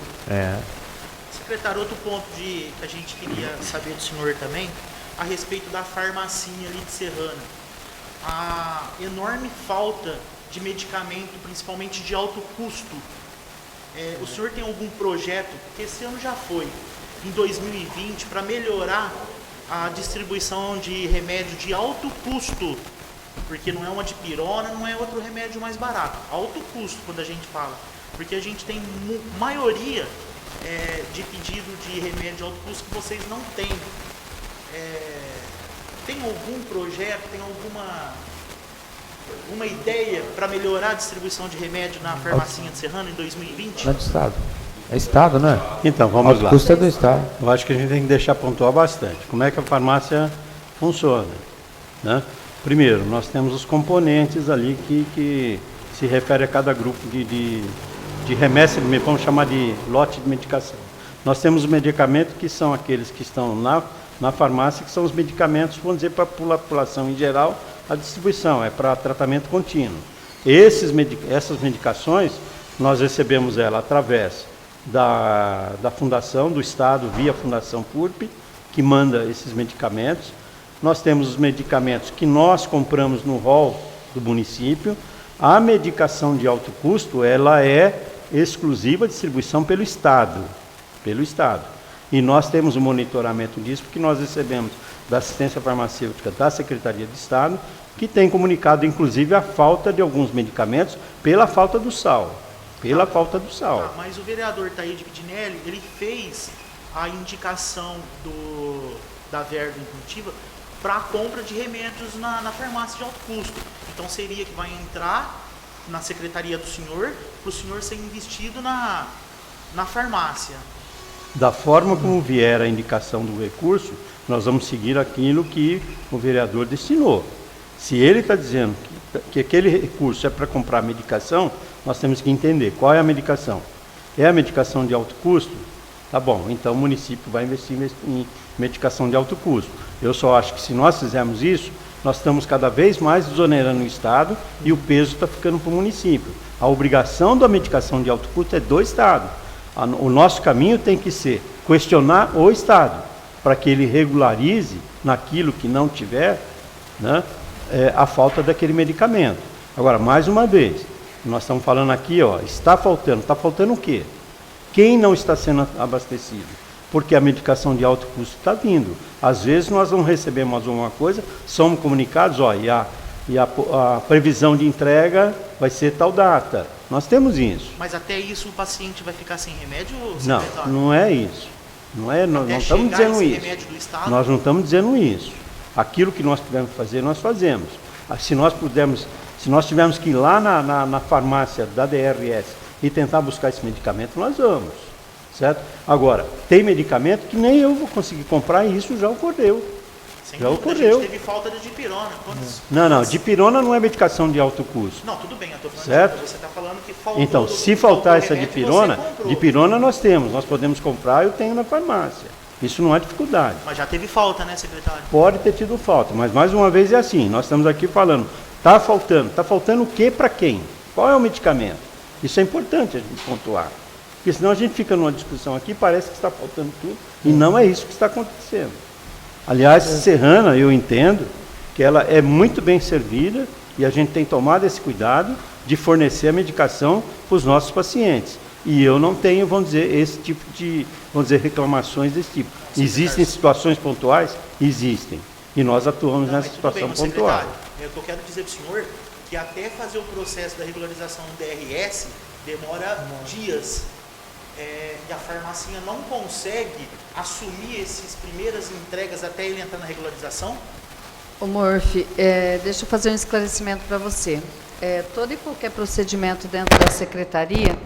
Secretário, outro ponto que a gente queria saber do senhor também, a respeito da farmacinha ali de Serrana. A enorme falta de medicamento, principalmente de alto custo. O senhor tem algum projeto, porque esse ano já foi, em 2020, para melhorar a distribuição de remédio de alto custo? Porque não é uma dipirona, não é outro remédio mais barato. Alto custo, quando a gente fala. Porque a gente tem maioria de pedido de remédio de alto custo que vocês não têm. Tem algum projeto, tem alguma ideia para melhorar a distribuição de remédio na farmacinha de Serrana em 2020? Não é do Estado. É Estado, não é? Então, vamos lá. O custo é do Estado. Eu acho que a gente tem que deixar pontuar bastante. Como é que a farmácia funciona? Né? Primeiro, nós temos os componentes ali que se refere a cada grupo de remessa, vamos chamar de lote de medicação. Nós temos os medicamentos que são aqueles que estão na farmácia, que são os medicamentos, vamos dizer, para a população em geral, a distribuição é para tratamento contínuo. Essas medicações, nós recebemos ela através da Fundação, do Estado, via Fundação PURP, que manda esses medicamentos. Nós temos os medicamentos que nós compramos no hall do município. A medicação de alto custo, ela é exclusiva distribuição pelo Estado. E nós temos o monitoramento disso, porque nós recebemos da assistência farmacêutica da Secretaria de Estado, que tem comunicado, inclusive, a falta de alguns medicamentos pela falta do sal. Pela falta do sal. Tá, mas o vereador Taíde Pidinelli, ele fez a indicação da verba impositiva para a compra de remédios na farmácia de alto custo. Então seria que vai entrar na secretaria do senhor, para o senhor ser investido na farmácia. Da forma como vier a indicação do recurso, nós vamos seguir aquilo que o vereador destinou. Se ele está dizendo que aquele recurso é para comprar medicação, nós temos que entender qual é a medicação. É a medicação de alto custo? Tá bom, então o município vai investir em medicação de alto custo. Eu só acho que se nós fizermos isso, nós estamos cada vez mais desonerando o Estado e o peso está ficando para o município. A obrigação da medicação de alto custo é do Estado. O nosso caminho tem que ser questionar o Estado, para que ele regularize naquilo que não tiver, né, a falta daquele medicamento. Agora, mais uma vez, nós estamos falando aqui, ó, está faltando o quê? Quem não está sendo abastecido? Porque a medicação de alto custo está vindo. Às vezes nós não recebemos alguma coisa, somos comunicados, ó, e a previsão de entrega vai ser tal data. Nós temos isso. Mas até isso o paciente vai ficar sem remédio, Não, secretário? não é isso. Nós não estamos dizendo isso. Remédio do Estado? Nós não estamos dizendo isso. Aquilo que nós pudermos fazer, nós fazemos. Se nós tivermos que ir lá na farmácia da DRS e tentar buscar esse medicamento, nós vamos. Certo? Agora, tem medicamento que nem eu vou conseguir comprar e isso já ocorreu. Sem Já dúvida, ocorreu. A gente teve falta de dipirona. Não, dipirona não é medicação de alto custo. Não, tudo bem, eu estou falando Certo? você está falando que faltou. Então, se faltar essa remédio, dipirona nós temos, nós podemos comprar, eu tenho na farmácia. Isso não é dificuldade. Mas já teve falta, né, secretário? Pode ter tido falta, mas mais uma vez é assim, nós estamos aqui falando, está faltando o que para quem? Qual é o medicamento? Isso é importante a gente pontuar. Porque senão a gente fica numa discussão aqui, parece que está faltando tudo, e não é isso que está acontecendo. Aliás, Serrana, eu entendo que ela é muito bem servida e a gente tem tomado esse cuidado de fornecer a medicação para os nossos pacientes. E eu não tenho, vamos dizer, esse tipo de, reclamações desse tipo. Existem situações pontuais? Existem. E nós atuamos nessa situação pontual. O que eu quero dizer para o senhor que até fazer o processo da regularização do DRS demora dias. E a farmacinha não consegue assumir essas primeiras entregas até ele entrar na regularização? Ô Murphy, deixa eu fazer um esclarecimento para você. Todo e qualquer procedimento dentro da secretaria,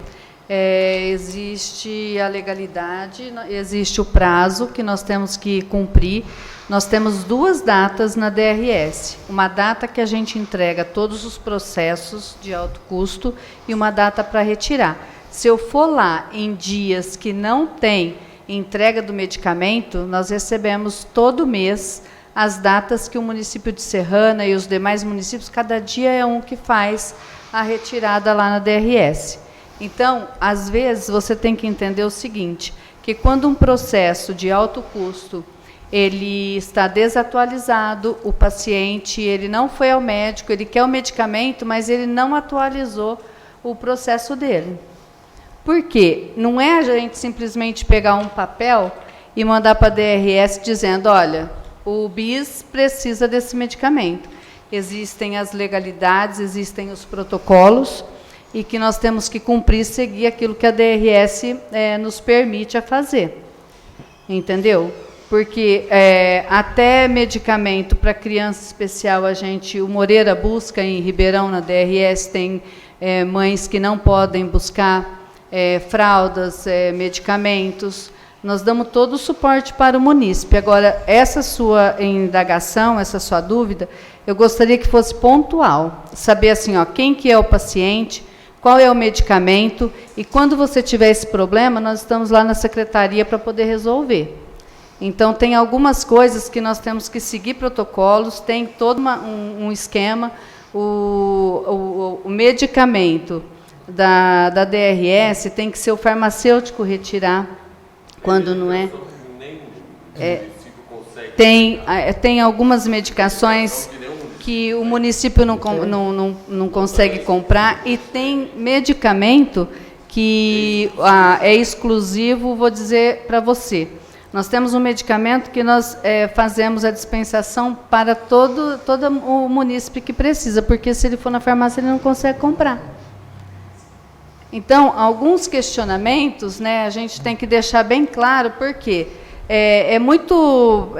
existe a legalidade, existe o prazo que nós temos que cumprir. Nós temos 2 datas na DRS. Uma data que a gente entrega todos os processos de alto custo e uma data para retirar. Se eu for lá em dias que não tem entrega do medicamento, nós recebemos todo mês as datas que o município de Serrana e os demais municípios, cada dia é um que faz a retirada lá na DRS. Então, às vezes, você tem que entender o seguinte, que quando um processo de alto custo, ele está desatualizado, o paciente, ele não foi ao médico, ele quer o medicamento, mas ele não atualizou o processo dele. Por quê? Não é a gente simplesmente pegar um papel e mandar para a DRS dizendo, olha, o BIS precisa desse medicamento. Existem as legalidades, existem os protocolos e que nós temos que cumprir e seguir aquilo que a DRS nos permite a fazer. Entendeu? Porque até medicamento para criança especial, o Moreira busca em Ribeirão, na DRS, tem mães que não podem buscar fraldas, medicamentos. Nós damos todo o suporte para o munícipe. Agora, essa sua indagação, essa sua dúvida, eu gostaria que fosse pontual. Saber assim, ó, quem que é o paciente, qual é o medicamento, e quando você tiver esse problema, nós estamos lá na secretaria para poder resolver. Então, tem algumas coisas que nós temos que seguir protocolos, tem todo um esquema, o medicamento da DRS tem que ser o farmacêutico retirar, quando não é. Tem algumas medicações que o município não consegue comprar, e tem medicamento que é exclusivo, vou dizer para você. Nós temos um medicamento que nós fazemos a dispensação para todo o munícipe que precisa, porque se ele for na farmácia ele não consegue comprar. Então, alguns questionamentos, né, a gente tem que deixar bem claro, porque é muito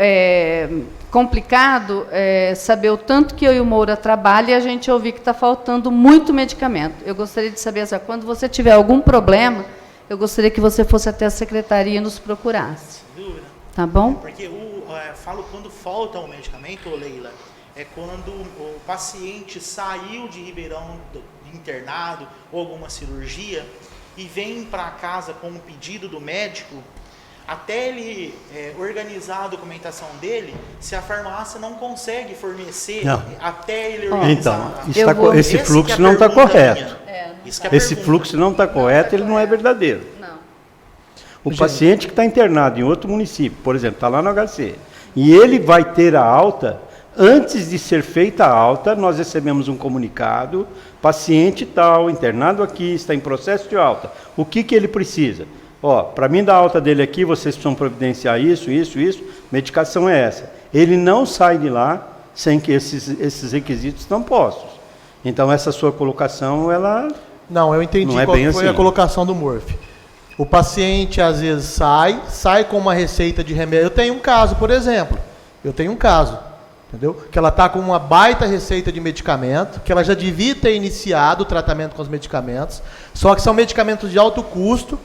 complicado saber o tanto que eu e o Moura trabalham e a gente ouvir que está faltando muito medicamento. Eu gostaria de saber, quando você tiver algum problema, eu gostaria que você fosse até a secretaria e nos procurasse. Sem dúvida. Tá bom? Porque falo quando falta um medicamento, Leila, é quando o paciente saiu de Ribeirão internado ou alguma cirurgia e vem para casa com um pedido do médico, até ele organizar a documentação dele, se a farmácia não consegue fornecer até ele organizar. Então, esse fluxo não está correto. Esse pergunta. fluxo não está correto, ele não é verdadeiro. Não. O paciente que está internado em outro município, por exemplo, está lá no HC, e ele vai ter a alta, antes de ser feita a alta, nós recebemos um comunicado, paciente tal, internado aqui, está em processo de alta. O que ele precisa? Para mim dar a alta dele aqui, vocês precisam providenciar isso, medicação é essa. Ele não sai de lá sem que esses requisitos estão postos. Então, essa sua colocação, ela... Não, eu entendi não é qual bem foi assim. a colocação do Murphy. O paciente, às vezes, sai com uma receita de remédio. Eu tenho um caso, por exemplo. Entendeu? Que ela está com uma baita receita de medicamento, que ela já devia ter iniciado o tratamento com os medicamentos, só que são medicamentos de alto custo.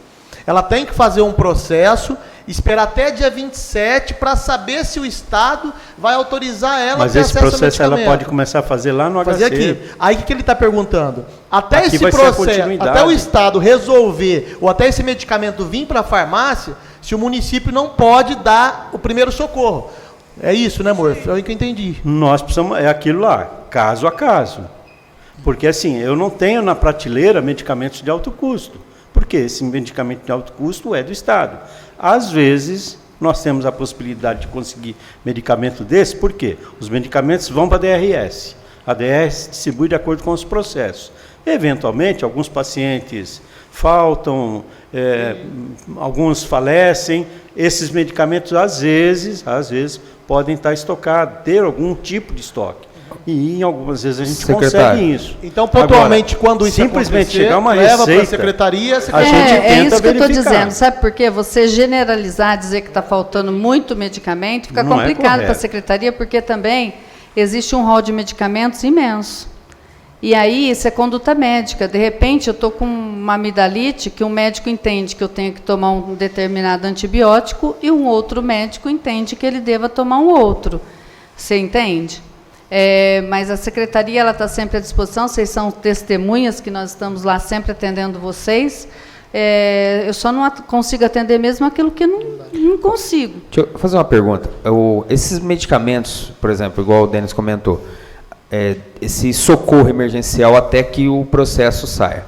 Ela tem que fazer um processo, esperar até dia 27 para saber se o Estado vai autorizar ela Mas ter esse acesso ao processo ela medicamento. pode começar a fazer lá no Fazer HC. aqui. Aí o que ele está perguntando? Até Aqui esse vai ser a processo, continuidade. até o Estado resolver, ou até esse medicamento vir para a farmácia, se o município não pode dar o primeiro socorro. É isso, né, Murphy? É o que eu entendi. Nós precisamos, é aquilo lá, caso a caso. Porque assim, eu não tenho na prateleira medicamentos de alto custo. Porque esse medicamento de alto custo é do Estado. Às vezes, nós temos a possibilidade de conseguir medicamento desse, por quê? Os medicamentos vão para a DRS. A DRS distribui de acordo com os processos. Eventualmente, alguns pacientes faltam, alguns falecem. Esses medicamentos, às vezes, podem estar estocados, ter algum tipo de estoque. E em algumas vezes a gente consegue isso. Então, pontualmente, agora, quando isso simplesmente acontecer, chegar uma leva para a receita, secretaria, a gente É tenta isso que eu estou verificar. dizendo. Sabe por quê? Você generalizar, dizer que está faltando muito medicamento, fica Não é complicado para a correto. secretaria, porque também existe um rol de medicamentos imenso. E aí, isso é conduta médica. De repente, eu estou com uma amidalite que um médico entende que eu tenho que tomar um determinado antibiótico e um outro médico entende que ele deva tomar um outro. Você entende? Mas a secretaria está sempre à disposição, vocês são testemunhas que nós estamos lá sempre atendendo vocês. Eu só não consigo atender mesmo aquilo que eu não consigo. Deixa eu fazer uma pergunta. Esses medicamentos, por exemplo, igual o Denis comentou, esse socorro emergencial até que o processo saia,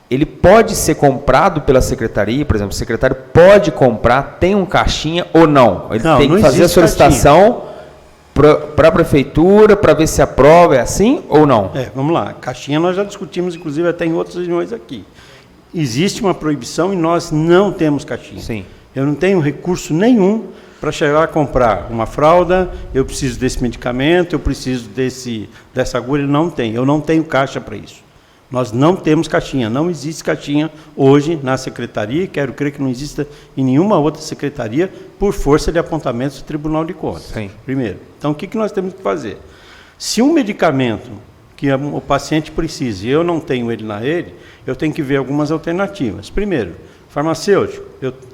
ele pode ser comprado pela secretaria, por exemplo, o secretário pode comprar, tem um caixinha ou não? Ele tem que fazer a solicitação para a prefeitura, para ver se aprova, é assim ou não? Vamos lá. Caixinha nós já discutimos, inclusive, até em outras reuniões aqui. Existe uma proibição e nós não temos caixinha. Sim. Eu não tenho recurso nenhum para chegar a comprar uma fralda, eu preciso desse medicamento, eu preciso dessa agulha, não tem. Eu não tenho caixa para isso. Nós não temos caixinha, não existe caixinha hoje na secretaria, quero crer que não exista em nenhuma outra secretaria, por força de apontamentos do Tribunal de Contas. Sim. Primeiro. Então, o que nós temos que fazer? Se um medicamento que o paciente precisa e eu não tenho ele na rede, eu tenho que ver algumas alternativas. Primeiro, farmacêutico,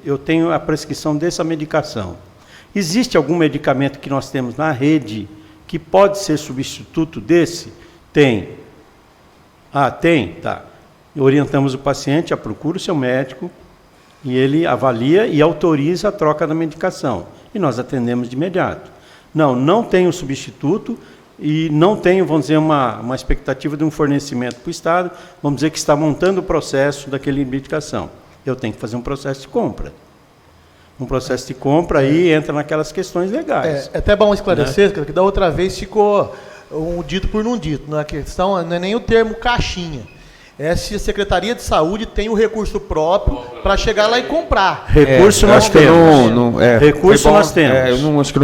eu tenho a prescrição dessa medicação. Existe algum medicamento que nós temos na rede que pode ser substituto desse? Tem. Tem? Tá. Orientamos o paciente a procurar o seu médico e ele avalia e autoriza a troca da medicação. E nós atendemos de imediato. Não tenho substituto e não tenho, vamos dizer, uma expectativa de um fornecimento para o Estado, vamos dizer que está montando o processo daquela medicação. Eu tenho que fazer um processo de compra. Um processo de compra aí entra naquelas questões legais. É até bom esclarecer, que da outra vez ficou um dito por não dito. A questão não é nem o termo caixinha. é se a Secretaria de Saúde tem o recurso próprio para chegar lá e comprar. Recurso nós acho que temos. Recurso foi bom, nós temos. eu não acho que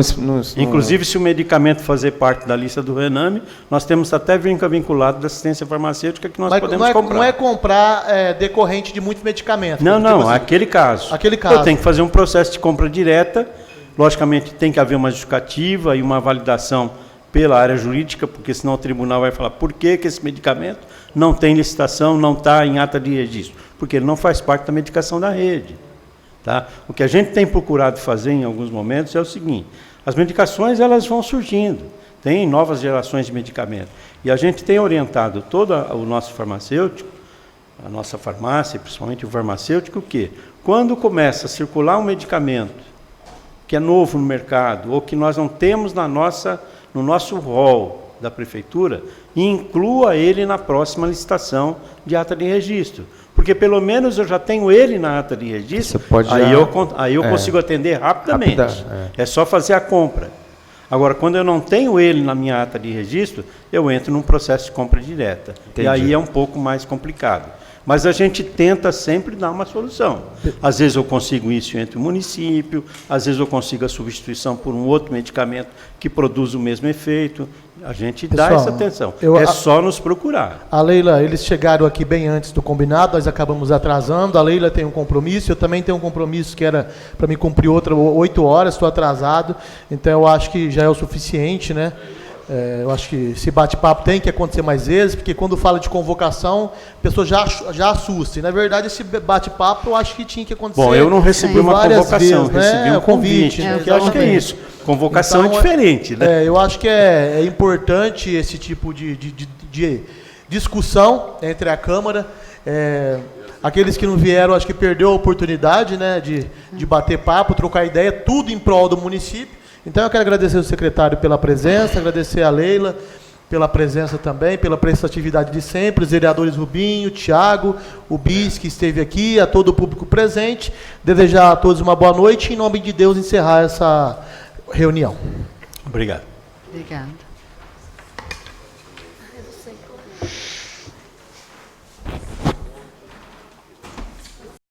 Inclusive, se o medicamento fazer parte da lista do Rename, nós temos até vinculado da assistência farmacêutica que nós podemos comprar. Não é comprar decorrente de muitos medicamentos. Não, tipo assim, aquele caso. Aquele caso. Eu tenho que fazer um processo de compra direta. Logicamente, tem que haver uma justificativa e uma validação pela área jurídica, porque senão o tribunal vai falar por que esse medicamento não tem licitação, não está em ata de registro. Porque ele não faz parte da medicação da rede. Tá? O que a gente tem procurado fazer em alguns momentos é o seguinte: as medicações elas vão surgindo, tem novas gerações de medicamentos. E a gente tem orientado todo o nosso farmacêutico, a nossa farmácia, principalmente o farmacêutico, que quando começa a circular um medicamento que é novo no mercado, ou que nós não temos no nosso rol da prefeitura, inclua ele na próxima licitação de ata de registro. Porque pelo menos eu já tenho ele na ata de registro, aí eu consigo atender rapidamente. É só fazer a compra. Agora, quando eu não tenho ele na minha ata de registro, eu entro num processo de compra direta. Entendi. E aí é um pouco mais complicado. Mas a gente tenta sempre dar uma solução. Às vezes eu consigo isso entre o município, às vezes eu consigo a substituição por um outro medicamento que produz o mesmo efeito. A gente dá essa atenção. Só nos procurar. A Leila, eles chegaram aqui bem antes do combinado, nós acabamos atrasando. A Leila tem um compromisso, eu também tenho um compromisso que era para me cumprir 8 horas, estou atrasado. Então eu acho que já é o suficiente, né? Eu acho que esse bate-papo tem que acontecer mais vezes, porque quando fala de convocação, a pessoa já assusta. E, na verdade, esse bate-papo eu acho que tinha que acontecer. Bom, eu não recebi uma convocação, vezes, recebi um convite. Que eu acho que é isso. Convocação então, é diferente, né? Eu acho que é importante esse tipo de discussão entre a Câmara. Aqueles que não vieram, acho que perdeu a oportunidade, né, de bater papo, trocar ideia, tudo em prol do município. Então eu quero agradecer ao secretário pela presença, agradecer a Leila pela presença também, pela prestatividade de sempre, os vereadores Rubinho, Thiago, o Bis, que esteve aqui, a todo o público presente. Desejar a todos uma boa noite e, em nome de Deus, encerrar essa reunião. Obrigado. Obrigada.